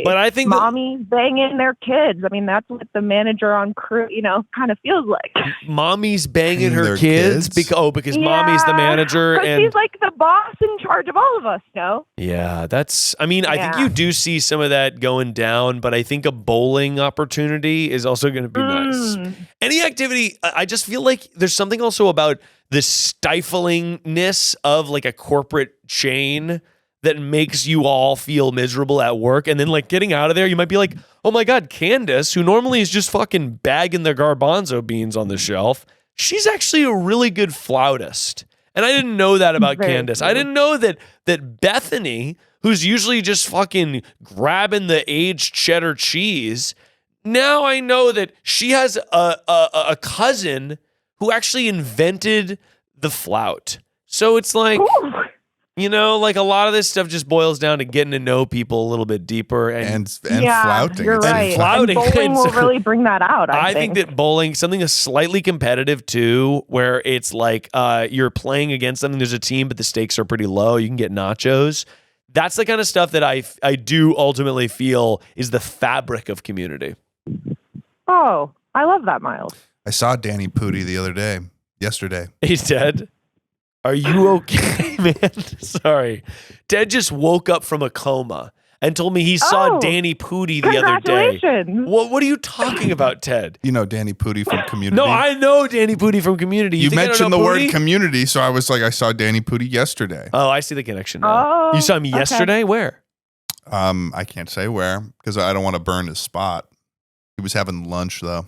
But I think mommies banging their kids. I mean, that's what the manager on crew, kind of feels like. Mommy's banging her kids because mommy's the manager, and she's like the boss in charge of all of us. No. Yeah, I think you do see some of that going down, but I think a bowling opportunity is also going to be nice. Any activity, I just feel like there's something also about the stiflingness of like a corporate chain that makes you all feel miserable at work. And then like getting out of there, you might be like, oh my God, Candace, who normally is just fucking bagging the garbanzo beans on the shelf, she's actually a really good flautist. And I didn't know that about Candace. I didn't know that Bethany, who's usually just fucking grabbing the aged cheddar cheese, now I know that she has a cousin who actually invented the flout. So it's like, like a lot of this stuff just boils down to getting to know people a little bit deeper and flouting. You're right. Flouting. And bowling will really bring that out. I think that bowling, something is slightly competitive too, where it's like you're playing against something. There's a team, but the stakes are pretty low. You can get nachos. That's the kind of stuff that I do ultimately feel is the fabric of community. Oh, I love that, Miles. I saw Danny Pudi yesterday. He's dead. Are you okay, man? Sorry. Ted just woke up from a coma and told me he saw Danny Pudi the other day. What are you talking about, Ted? You know Danny Pudi from Community? No, I know Danny Pudi from Community. You mentioned the word Community, so I was like, I saw Danny Pudi yesterday. Oh, I see the connection now. You saw him yesterday? Where? I can't say where because I don't want to burn his spot. He was having lunch, though.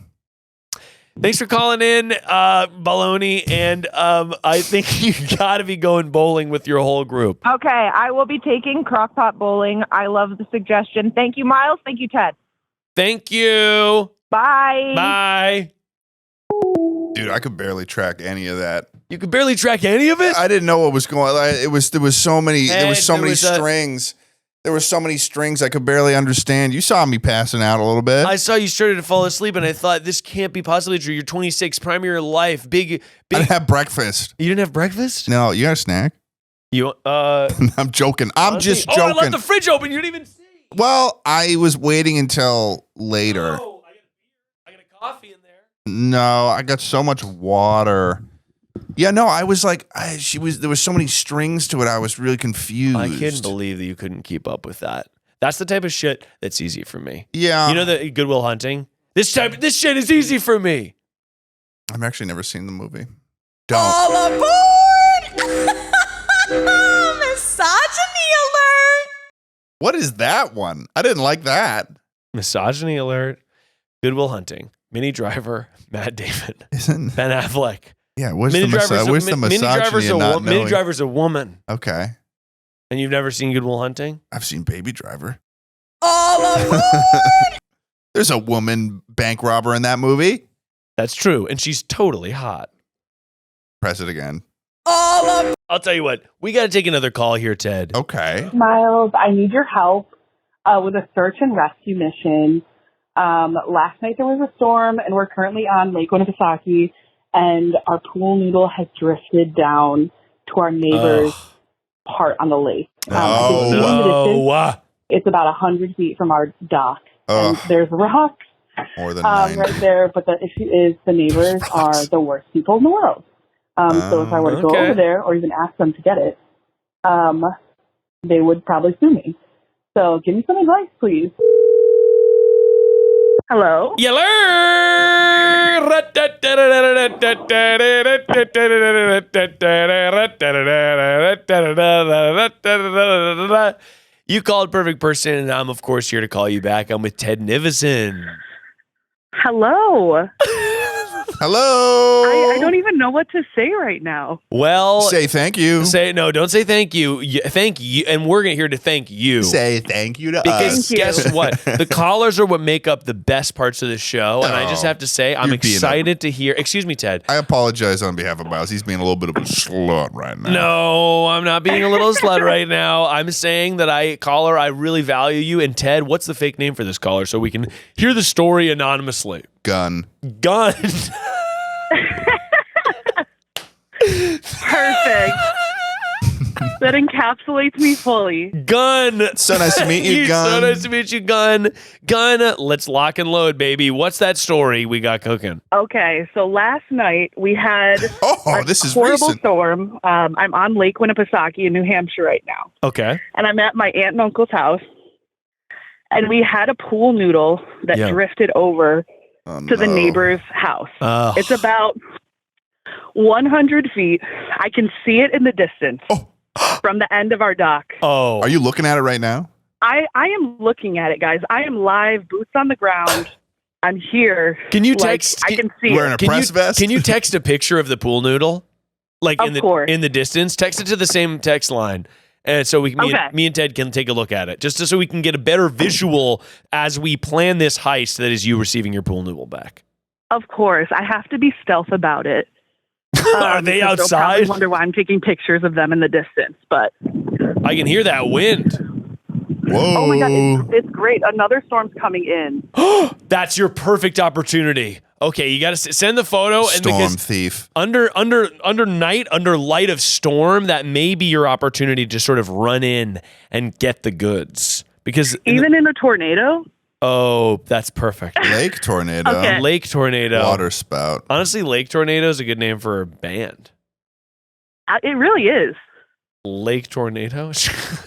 Thanks for calling in, Baloney, and I think you got to be going bowling with your whole group. Okay, I will be taking crockpot bowling. I love the suggestion. Thank you, Miles. Thank you, Ted. Thank you. Bye. Bye. Dude, I could barely track any of that. You could barely track any of it? I didn't know what was going on. There was so many strings. There were so many strings I could barely understand. You saw me passing out a little bit. I saw you started to fall asleep, and I thought, this can't be possibly true. You're 26, prime of your life, big. I didn't have breakfast. You didn't have breakfast? No, you got a snack? I'm joking. I'm just joking. I left the fridge open. You didn't even see. Well, I was waiting until later. Oh, I got a coffee in there. No, I got so much water. Yeah, no, I was like, there was so many strings to it. I was really confused. I couldn't believe that you couldn't keep up with that. That's the type of shit that's easy for me. Yeah. You know the Good Will Hunting? This shit is easy for me. I've actually never seen the movie. Don't. All aboard! Misogyny alert! What is that one? I didn't like that. Misogyny alert. Good Will Hunting. Minnie Driver. Matt Damon. Ben Affleck. Yeah, where's the misogyny in not knowing? Minnie Driver's a woman. Okay. And you've never seen Good Will Hunting? I've seen Baby Driver. All aboard! There's a woman bank robber in that movie. That's true, and she's totally hot. Press it again. I'll tell you what, we got to take another call here, Ted. Okay. Miles, I need your help with a search and rescue mission. Last night there was a storm, and we're currently on Lake Winnipesaukee. And our pool noodle has drifted down to our neighbor's part on the lake. It's about 100 feet from our dock. And there's rocks more than right there. But the issue is the neighbors are the worst people in the world. So if I were to go over there or even ask them to get it, they would probably sue me. So give me some advice, please. Hello? You called perfect person, and I'm, of course, here to call you back. I'm with Ted Nivison. Hello. Hello. I don't even know what to say right now. Well, say thank you. Don't say thank you. Thank you, and we're here to thank you. Say thank you to because us. Thank you. guess what? The callers are what make up the best parts of the show, and I just have to say I'm excited to hear. Excuse me, Ted. I apologize on behalf of Miles. He's being a little bit of a slut right now. No, I'm not being a little slut right now. I'm saying that caller, I really value you. And Ted, what's the fake name for this caller so we can hear the story anonymously? Gun. Perfect. That encapsulates me fully. Gun. So nice to meet you, Gun. So nice to meet you, Gun. Gun, let's lock and load, baby. What's that story we got cooking? Okay, so last night we had this is horrible recent. storm. I'm on Lake Winnipesaukee in New Hampshire right now. Okay. And I'm at my aunt and uncle's house. And we had a pool noodle that drifted over to the neighbor's house. It's about 100 feet. I can see it in the distance from the end of our dock. Oh. Are you looking at it right now? I am looking at it, guys. I am live, boots on the ground. I'm here. Can you text? I can see wearing it. a press vest? Can you text a picture of the pool noodle? Like in the distance? Text it to the same text line. And so me and Ted can take a look at it, just so we can get a better visual as we plan this heist that is you receiving your pool noodle back. Of course. I have to be stealth about it. Are they outside? They'll probably wonder why I'm taking pictures of them in the distance, but I can hear that wind. Whoa. Oh my God, it's great. Another storm's coming in. That's your perfect opportunity. Okay, you got to send the photo. Storm thief. Under light of storm, that may be your opportunity to sort of run in and get the goods. Because even in a tornado? Oh, that's perfect. Lake tornado. Okay. Lake tornado. Water spout. Honestly, Lake tornado is a good name for a band. It really is. Lake tornado?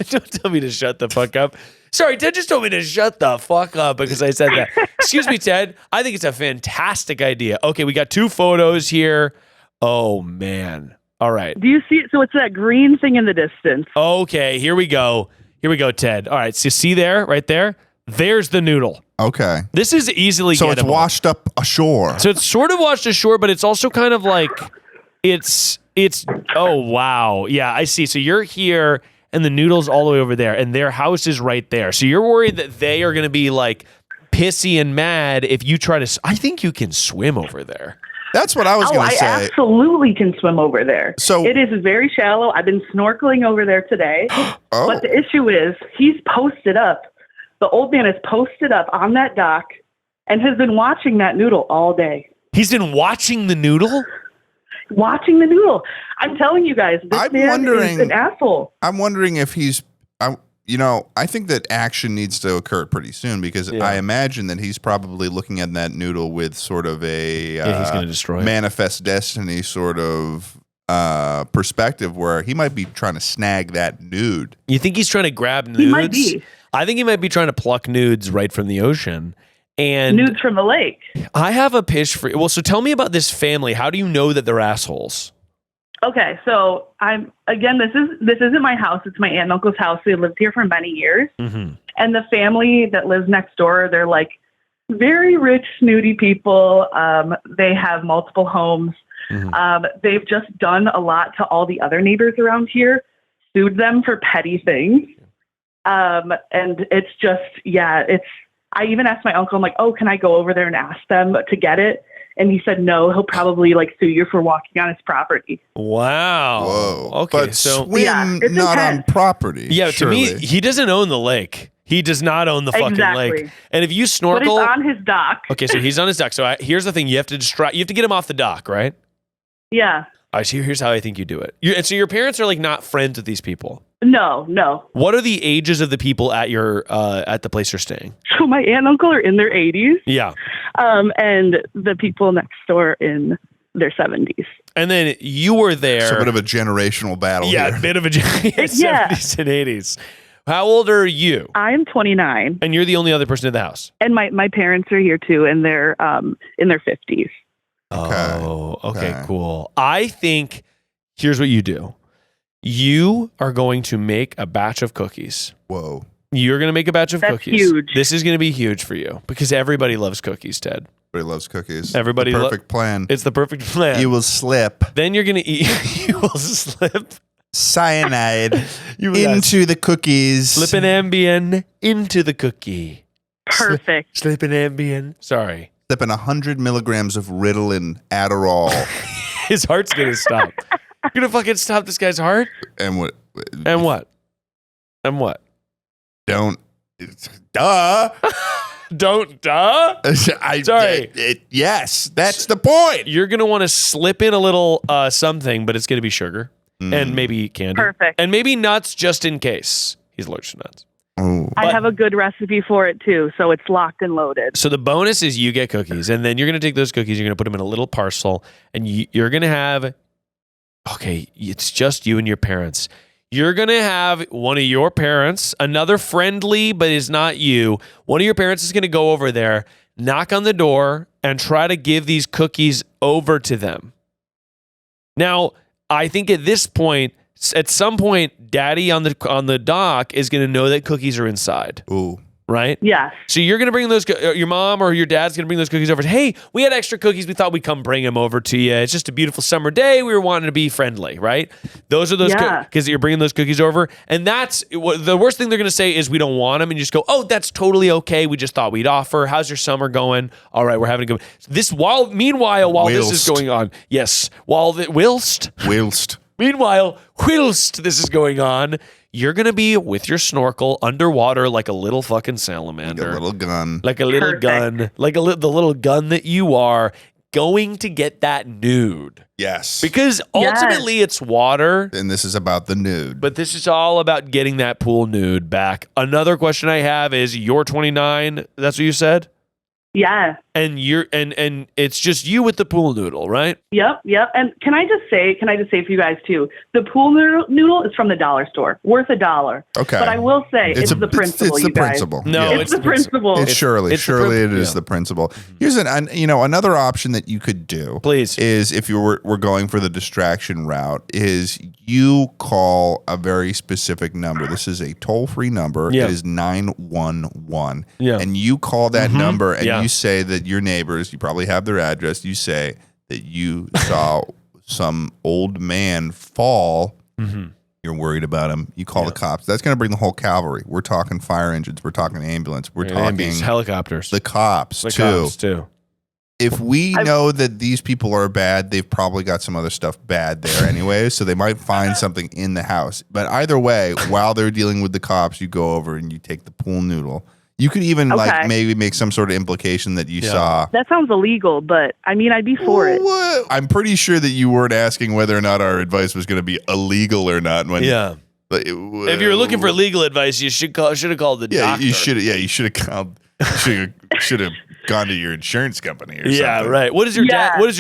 Don't tell me to shut the fuck up. Sorry, Ted just told me to shut the fuck up because I said that. Excuse me, Ted. I think it's a fantastic idea. Okay, we got 2 photos here. Oh, man. All right. Do you see it? So it's that green thing in the distance. Okay, here we go. Here we go, Ted. All right, so see there, right there? There's the noodle. Okay. This is easily So gettable. it's washed up ashore. So it's sort of washed ashore, but it's also kind of like it's oh wow. Yeah, I see. So you're here and the noodle's all the way over there and their house is right there. So you're worried that they are going to be like pissy and mad if you try to I think you can swim over there. That's what I was going to say. I absolutely can swim over there. So it is very shallow. I've been snorkeling over there today. But the issue is he's posted up. The old man is posted up on that dock and has been watching that noodle all day. He's been watching the noodle? Watching the noodle. I'm telling you guys, this man is an asshole. I'm wondering if he's, I think that action needs to occur pretty soon because I imagine that he's probably looking at that noodle with sort of a he's going to destroy manifest destiny sort of perspective where he might be trying to snag that nude. You think he's trying to grab nudes? He might be. I think he might be trying to pluck nudes right from the ocean. And nudes from the lake. I have a pitch for you. Well, so tell me about this family. How do you know that they're assholes? Okay, so this isn't my house. It's my aunt and uncle's house. They lived here for many years. Mm-hmm. And the family that lives next door, they're like very rich, snooty people. They have multiple homes. Mm-hmm. They've just done a lot to all the other neighbors around here, sued them for petty things. And it's just, I even asked my uncle, I'm like, can I go over there and ask them to get it? And he said, no, he'll probably sue you for walking on his property. Wow. Whoa. Okay. But swim not on property. Yeah. surely. To me, he doesn't own the lake. He does not own the fucking lake. And if you snorkel, but it's on his dock. Okay. So he's on his dock. So here's the thing. You have to get him off the dock, right? Yeah. All right. So here's how I think you do it. And so your parents are not friends with these people. No. What are the ages of the people at your at the place you're staying? So my aunt and uncle are in their 80s. Yeah. And the people next door in their 70s. And then you were there. So a bit of a generational battle. Yeah, a bit of a 70s and 80s. How old are you? I'm 29. And you're the only other person in the house. And my parents are here too, and they're in their 50s. Oh, okay, cool. I think here's what you do. You are going to make a batch of cookies. Whoa. You're going to make a batch of That's cookies. huge. This is going to be huge for you because everybody loves cookies, Ted. Everybody loves cookies. Everybody the perfect plan. It's the perfect plan. You will slip. Then you're going to eat. You will slip cyanide into the cookies. Slip an Ambien into the cookie. Perfect. Slip an Ambien. Sorry. Slipping 100 milligrams of Ritalin, Adderall. His heart's going to stop. You're going to fucking stop this guy's heart? And what? And what? And what? Don't. Duh. Don't duh? Sorry. Yes, that's the point. You're going to want to slip in a little something, but it's going to be sugar and maybe candy. Perfect. And maybe nuts just in case. He's allergic to nuts. Oh. I have a good recipe for it too, so it's locked and loaded. So the bonus is you get cookies, and then you're going to take those cookies, you're going to put them in a little parcel, and you're going to have, okay, it's just you and your parents. You're going to have one of your parents, another friendly, but is not you. One of your parents is going to go over there, knock on the door, and try to give these cookies over to them. Now, I think at this point, at some point, Daddy on the dock is going to know that cookies are inside. Ooh. Right? Yes. So you're going to bring those, your mom or your dad's going to bring those cookies over. Hey, we had extra cookies. We thought we'd come bring them over to you. It's just a beautiful summer day. We were wanting to be friendly, right? Those are those because you're bringing those cookies over. And that's the worst thing they're going to say is we don't want them. And you just go, oh, that's totally okay. We just thought we'd offer. How's your summer going? All right, we're having a good Meanwhile, this is going on. Yes. Whilst this is going on, you're going to be with your snorkel underwater like a little fucking salamander. Like a little gun. Like a little gun. Like the little gun that you are, going to get that nude. Yes. Because ultimately it's water. And this is about the nude. But this is all about getting that pool nude back. Another question I have is, you're 29. That's what you said? Yeah. And you're and it's just you with the pool noodle, right? Yep. And can I just say for you guys too, the pool noodle is from the dollar store, worth $1. Okay. But I will say it's the principle. It's the principle. No, it's the principle. It is the principle. Here's another option that you could do. Please. Is if we're going for the distraction route, is you call a very specific number. This is a toll-free number. Yeah. It is 911. Yeah. And you call that number and Yeah. you say that your neighbors, you probably have their address, you say that you saw some old man fall. You're worried about him. You call the cops. That's going to bring the whole cavalry. We're talking fire engines. We're talking ambulance. We're talking helicopters. The cops too. If we know that these people are bad, they've probably got some other stuff bad there anyway, so they might find something in the house. But either way, while they're dealing with the cops, you go over and you take the pool noodle. You could even maybe make some sort of implication that you saw. That sounds illegal, but I mean, I'd be for it. I'm pretty sure that you weren't asking whether or not our advice was going to be illegal or not. If you were looking for legal advice, you should have called the doctor. You should have called. Should have gone to your insurance company or something. Yeah, right. What does your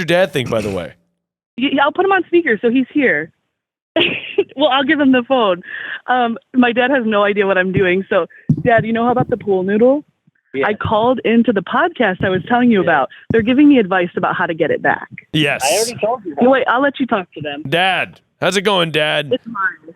dad think, by the way? I'll put him on speaker so he's here. Well, I'll give him the phone. My dad has no idea what I'm doing. So, Dad, you know how about the pool noodle? Yeah. I called into the podcast I was telling you about. They're giving me advice about how to get it back. Yes. I already told you that. Wait, I'll let you talk to them. Dad, how's it going, Dad? It's mine.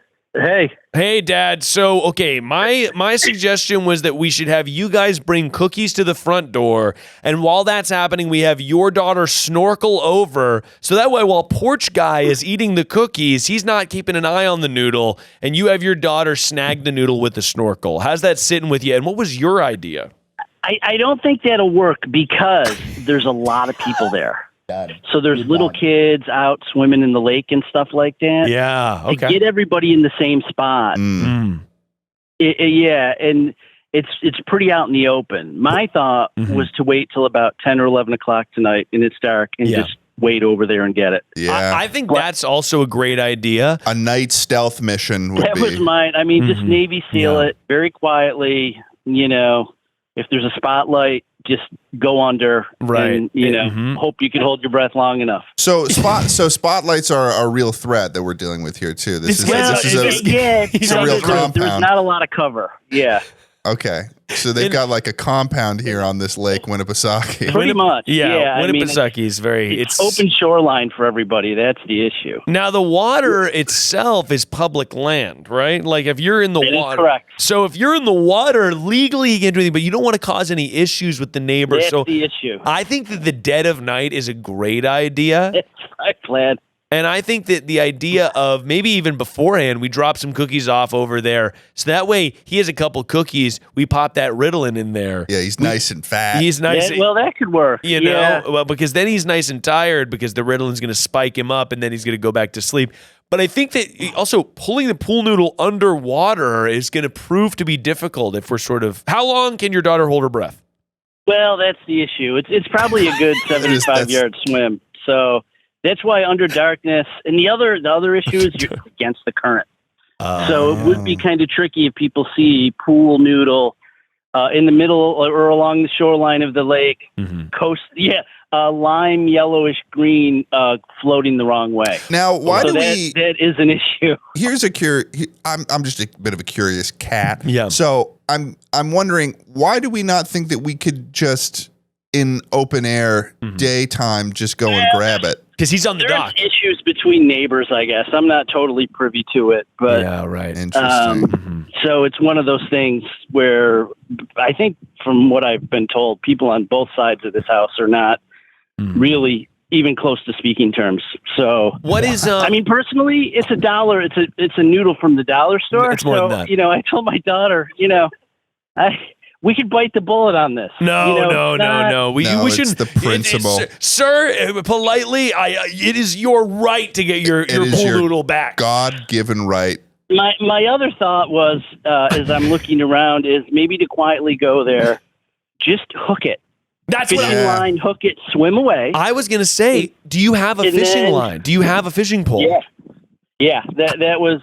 Hey, Dad. So, okay, my suggestion was that we should have you guys bring cookies to the front door, and while that's happening, we have your daughter snorkel over, so that way while Porch Guy is eating the cookies, he's not keeping an eye on the noodle, and you have your daughter snag the noodle with the snorkel. How's that sitting with you, and what was your idea? I don't think that'll work because there's a lot of people there. So there's little kids out swimming in the lake and stuff like that. Yeah, okay. To get everybody in the same spot. And it's pretty out in the open. My thought was to wait till about 10 or 11 o'clock tonight and it's dark and just wait over there and get it. Yeah, I think that's also a great idea. A night stealth mission would be. That was mine. I mean, just Navy SEAL it very quietly. You know, if there's a spotlight, just go under, and hope you can hold your breath long enough. So spotlights are a real threat that we're dealing with here too. This is a real compound. There's not a lot of cover. Yeah. Okay. So they've got like a compound here on this lake, Winnipesaukee. Pretty much. Yeah. Winnipesaukee is very... It's open shoreline for everybody. That's the issue. Now, the water itself is public land, right? Like if you're in the water... correct. So if you're in the water, legally you can do anything, but you don't want to cause any issues with the neighbors. That's the issue. I think that the dead of night is a great idea. That's my plan. And I think that the idea of maybe even beforehand, we drop some cookies off over there. So that way he has a couple cookies. We pop that Ritalin in there. Yeah, he's nice and fat. He's nice. Well, that could work. You know, well, because then he's nice and tired because the Ritalin's going to spike him up and then he's going to go back to sleep. But I think that also pulling the pool noodle underwater is going to prove to be difficult if we're sort of... How long can your daughter hold her breath? Well, that's the issue. It's probably a good 75-yard swim. So... That's why under darkness, and the other issue is you're against the current. So it would be kind of tricky if people see pool noodle in the middle or along the shoreline of the lake, coast, lime, yellowish green, floating the wrong way. Now, why that is an issue. Here's I'm just a bit of a curious cat. Yeah. So I'm wondering, why do we not think that we could just in open air daytime just go and grab it? Because he's on the dock. There's issues between neighbors, I guess. I'm not totally privy to it, but yeah, right. Interesting. So it's one of those things where I think, from what I've been told, people on both sides of this house are not really even close to speaking terms. So what is? I mean, personally, it's $1. It's a noodle from the dollar store. It's more than that. I told my daughter, we could bite the bullet on this. No. We shouldn't. The principle, sir. Politely, it is your right to get your pool noodle back. God-given right. My other thought was, as I'm looking around, is maybe to quietly go there, just hook it. That's fishing line, hook it, swim away. I was gonna say, do you have a fishing line? Do you have a fishing pole? Yeah. That was,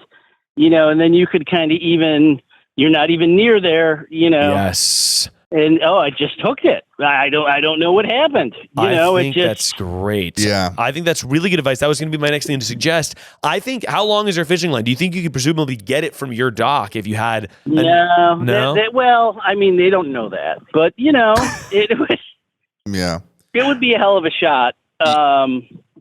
and then you could kind of even. You're not even near there, Yes. And I just hooked it. I don't know what happened. I think that's great. Yeah. I think that's really good advice. That was going to be my next thing to suggest. I think, how long is your fishing line? Do you think you could presumably get it from your dock if you had? No. Well, I mean, they don't know that, but it would. Yeah. It would be a hell of a shot. But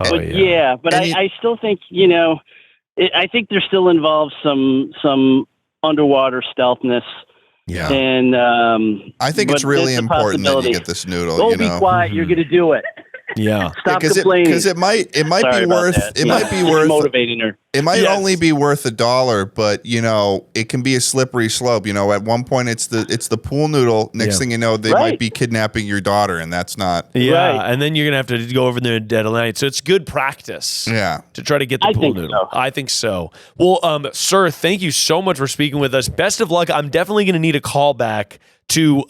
I still think I think there still involves some underwater stealthness. Yeah. And I think it's really important that you get this noodle. Don't be quiet. You're going to do it. Yeah. Stop complaining. Because it might be worth. It might be worth motivating her. It might only be worth $1, but it can be a slippery slope. At one point it's the pool noodle. Next thing you know, they might be kidnapping your daughter, and that's not. Yeah, and then you're gonna have to go over there in dead of night. So it's good practice. Yeah. To try to get the pool noodle. So. I think so. Well, sir, thank you so much for speaking with us. Best of luck. I'm definitely gonna need a call back to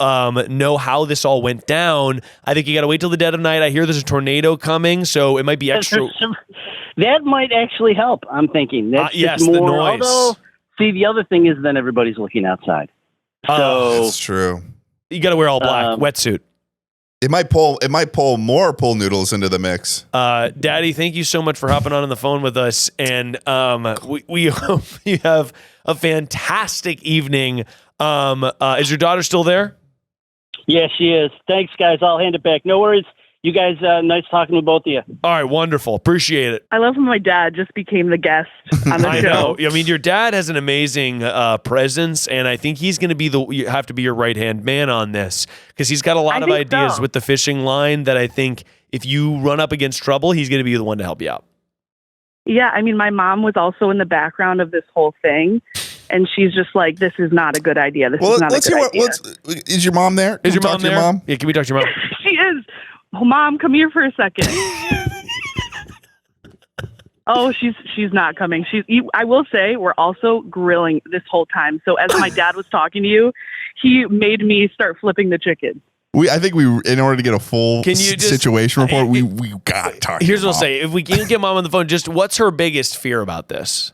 know how this all went down. I think you got to wait till the dead of night. I hear there's a tornado coming, so it might be extra. That might actually help, I'm thinking. That's yes, more, the noise. Although, see, the other thing is then everybody's looking outside. So that's true. You got to wear all black, wetsuit. It might pull more pool noodles into the mix. Daddy, thank you so much for hopping on the phone with us, and we hope you have a fantastic evening. Is your daughter still there? Yeah, she is. Thanks, guys. I'll hand it back. No worries. You guys, nice talking with both of you. All right, wonderful. Appreciate it. I love when my dad just became the guest on the show. Know. I mean, your dad has an amazing presence, and I think he's going to you have to be your right-hand man on this, because he's got a lot of ideas with the fishing line that I think if you run up against trouble, he's going to be the one to help you out. Yeah, I mean, my mom was also in the background of this whole thing, and she's just like, this is not a good idea. This is not a good idea. Is your mom there? Is your mom there? Yeah, can we talk to your mom? She is. Oh, Mom, come here for a second. Oh, she's not coming. I will say we're also grilling this whole time. So as my dad was talking to you, he made me start flipping the chicken. I think in order to get a full situation report, we got to talk. Here's what I'll say: if we can't get Mom on the phone, just what's her biggest fear about this?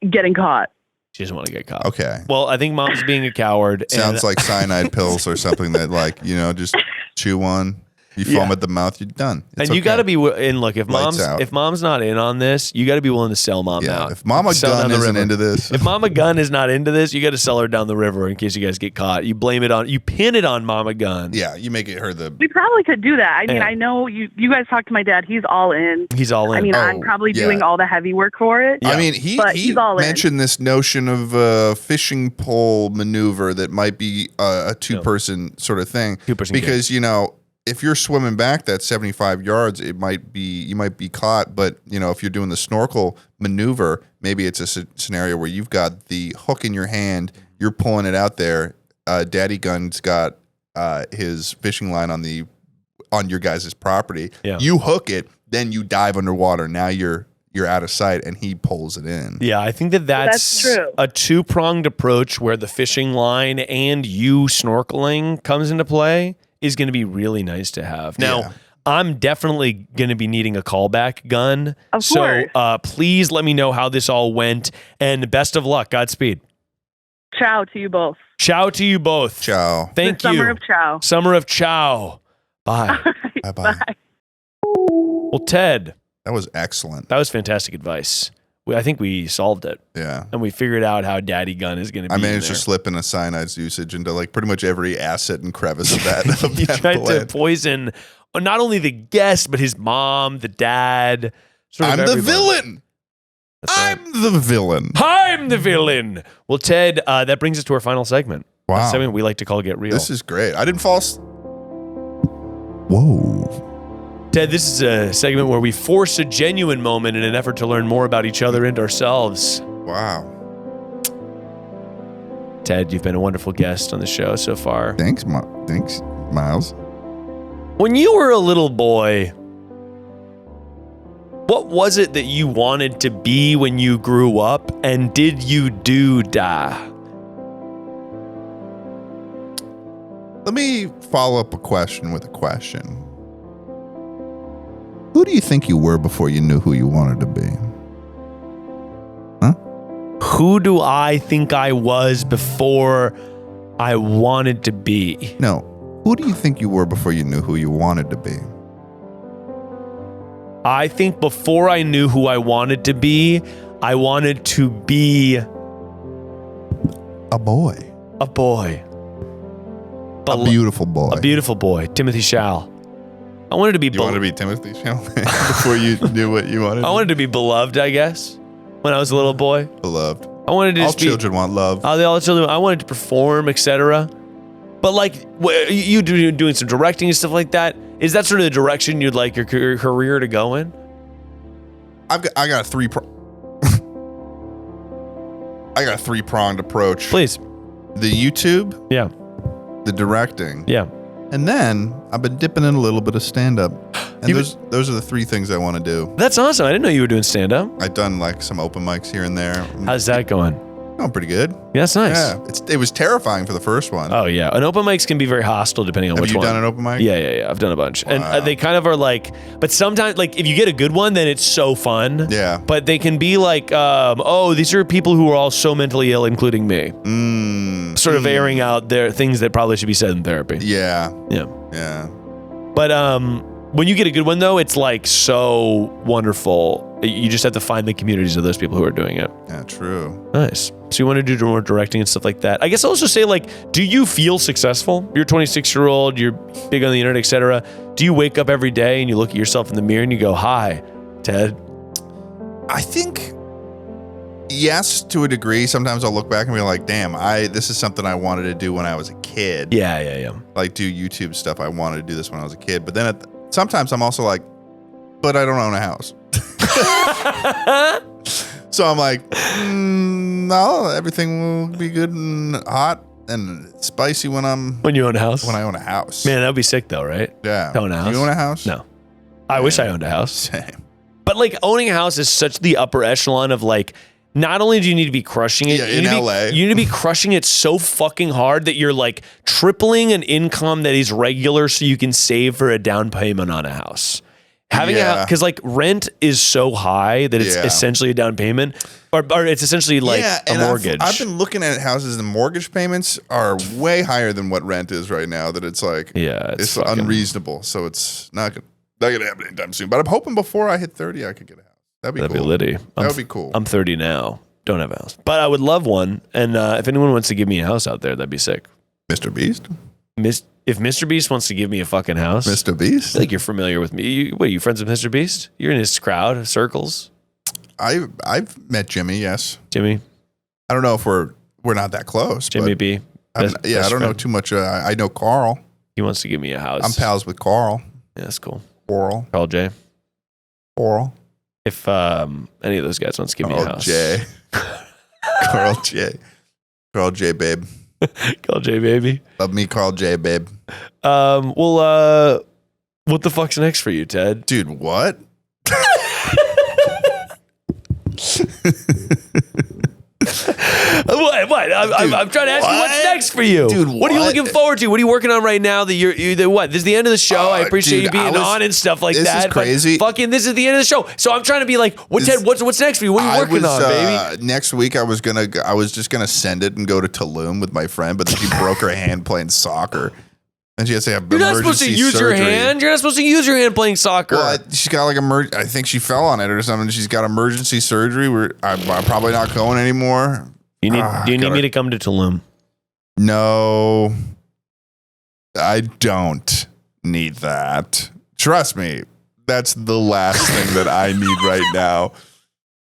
Getting caught. She doesn't want to get caught. Okay. Well, I think Mom's being a coward. Sounds like cyanide pills or something that, just chew one. You foam at the mouth, you're done. It's and you got to be in. Look, if mom's not in on this, you got to be willing to sell mom out. If Mama Gun isn't into this, if Mama Gun is not into this, you got to sell her down the river in case you guys get caught. You pin it on Mama Gun. Yeah, you make it her We probably could do that. I mean, I know you guys talk to my dad. He's all in. He's all in. I mean, I'm probably doing all the heavy work for it. Yeah. I mean, he mentioned this notion of a fishing pole maneuver that might be a two-person sort of thing. Because, if you're swimming back that 75 yards, you might be caught. But, if you're doing the snorkel maneuver, maybe it's a scenario where you've got the hook in your hand, you're pulling it out there. Daddy Gun's got his fishing line on your guys' property. Yeah. You hook it, then you dive underwater. Now you're out of sight, and he pulls it in. Yeah, I think that's true. A two-pronged approach where the fishing line and you snorkeling comes into play is going to be really nice to have. Now, I'm definitely going to be needing a callback gun. Of course. So please let me know how this all went, and best of luck. Godspeed. Ciao to you both. Ciao to you both. Ciao. Thank you. Summer of ciao. Summer of ciao. Bye. Right, bye. Well, Ted. That was excellent. That was fantastic advice. I think we solved it. Yeah. And we figured out how Daddy Gun is going to be. I managed to slip in a cyanide's usage into pretty much every asset and crevice of that. You tried to poison not only the guest, but his mom, the dad. I'm the villain. I'm the villain. I'm the villain. Well, Ted, that brings us to our final segment. Wow. A segment we like to call Get Real. This is great. I didn't fall. Whoa. Ted, this is a segment where we force a genuine moment in an effort to learn more about each other and ourselves. Wow. Ted, you've been a wonderful guest on the show so far. Thanks, Miles. When you were a little boy, what was it that you wanted to be when you grew up, and did you do that? Let me follow up a question with a question. Who do you think you were before you knew who you wanted to be? Huh? Who do I think I was before I wanted to be? No. Who do you think you were before you knew who you wanted to be? I think before I knew who I wanted to be, I wanted to be a boy. A boy. A beautiful boy. A beautiful boy. Timothy Shall. I wanted to be You wanted to be Timothy Shall before you knew what you wanted? I wanted to be beloved, I guess, when I was a little boy. Beloved. I wanted to all children want love. All children. I wanted to perform, etc. But you doing some directing and stuff like that. Is that sort of the direction you'd like your career to go in? I got a three-pronged approach. Please. The YouTube. Yeah. The directing. Yeah. And then I've been dipping in a little bit of stand-up. And those are the three things I want to do. That's awesome. I didn't know you were doing stand-up. I've done some open mics here and there. How's that going? Oh, pretty good. Yeah, that's nice. Yeah, it was terrifying for the first one. Oh, yeah. And open mics can be very hostile depending on which one. Have you done an open mic? Yeah. I've done a bunch. Wow. And they kind of are but sometimes, if you get a good one, then it's so fun. Yeah. But they can be these are people who are all so mentally ill, including me. Sort of airing out their things that probably should be said in therapy. Yeah. Yeah. Yeah. But when you get a good one, though, it's so wonderful. You just have to find the communities of those people who are doing it. Yeah, true. Nice. So you want to do more directing and stuff like that. I guess I'll also say, do you feel successful? You're a 26-year-old, you're big on the internet, etc. Do you wake up every day and you look at yourself in the mirror and you go, hi, Ted? I think, yes, to a degree. Sometimes I'll look back and be like, damn, this is something I wanted to do when I was a kid. Yeah. Do YouTube stuff. I wanted to do this when I was a kid. But then sometimes I'm also but I don't own a house. So I'm no, everything will be good and hot and spicy when you own a house. When I own a house. Man, that would be sick though, right? Yeah. To own a house. Do you own a house? No. I wish I owned a house. Same. But owning a house is such the upper echelon of not only do you need to be crushing it, in LA. You need to be crushing it so fucking hard that you're tripling an income that is regular so you can save for a down payment on a house. Having a because like rent is so high that it's essentially a down payment, or it's essentially like a mortgage. I've been looking at houses. The mortgage payments are way higher than what rent is right now. That it's like it's unreasonable. So it's not gonna happen anytime soon. But I'm hoping before I hit 30, I could get a house. That'd be cool. Litty. That would be cool. I'm 30 now. Don't have a house, but I would love one. And if anyone wants to give me a house out there, that'd be sick. Mr. Beast. If Mr. Beast wants to give me a fucking house, Mr. Beast, I feel like you're familiar with me. What are you friends with Mr. Beast? You're in his crowd circles. I've met Jimmy. Yes, Jimmy. I don't know if we're not that close. Jimmy B. I don't know too much. I know Carl. He wants to give me a house. I'm pals with Carl. Yeah, that's cool. Carl J. Carl. If any of those guys wants to give me a house, J. Carl J. Carl J. Babe. Carl J. Baby. Love me, Carl J. Babe. Well, what the fuck's next for you, Ted? Dude, what? What? I'm trying to ask you what's next for you. Dude, what are you looking forward to? What are you working on right now that you're what? This is the end of the show. I appreciate you being on and stuff like that. This is crazy. But fucking, this is the end of the show. So I'm trying to be like, Ted, what's next for you? What are you working on, baby? Next week I was just gonna send it and go to Tulum with my friend, but then she broke her hand playing soccer. And she has to have You're not supposed to use surgery. your hand. You're not supposed to use your hand playing soccer. Well, she's got like I think she fell on it or something. She's got emergency surgery. I'm probably not going anymore. Do you need me to come to Tulum? No, I don't need that. Trust me, that's the last thing that I need right now.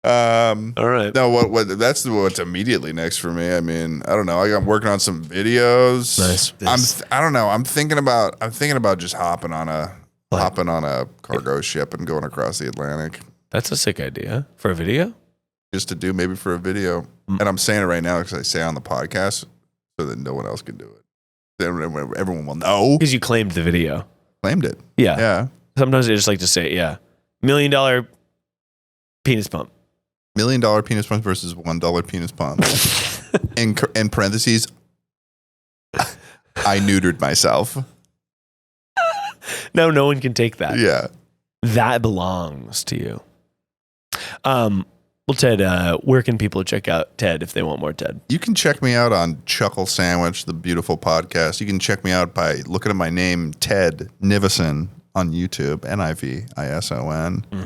All right. No, that's what's immediately next for me. I mean, I don't know. I'm working on some videos. Nice. I don't know. I'm thinking about just hopping on a cargo ship and going across the Atlantic. That's a sick idea for a video. Just to do maybe for a video. And I'm saying it right now because I say it on the podcast so that no one else can do it. Then everyone will know. Because you claimed the video. Claimed it. Yeah. Yeah. Sometimes I just like to say, $1 million penis pump. $1 million penis pump versus $1 penis pump. in parentheses, I neutered myself. No one can take that. Yeah. That belongs to you. Well, Ted, where can people check out Ted if they want more Ted? You can check me out on Chuckle Sandwich, the beautiful podcast. You can check me out by looking at my name, Ted Nivison, on YouTube, Nivison. Mm-hmm.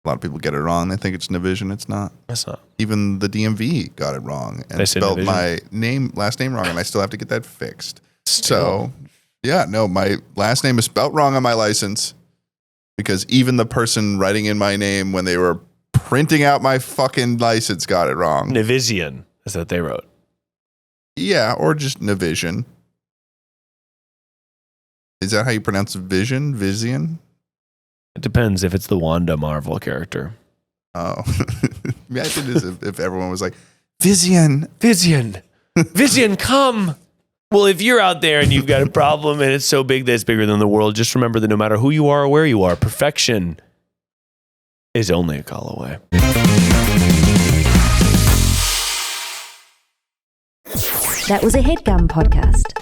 A lot of people get it wrong. They think it's Nivison. It's not. That's not. Even the DMV got it wrong and spelled my last name wrong, and I still have to get that fixed. So, yeah, no, my last name is spelled wrong on my license because even the person writing in my name when they were printing out my fucking license got it wrong. Nivison is what they wrote. Yeah, or just Nivison. Is that how you pronounce vision? Vision? It depends if it's the Wanda Marvel character. Oh. Imagine this if everyone was like, Vision, come. Well, if you're out there and you've got a problem and it's so big that it's bigger than the world, just remember that no matter who you are or where you are, perfection is only a call away. That was a Headgum podcast.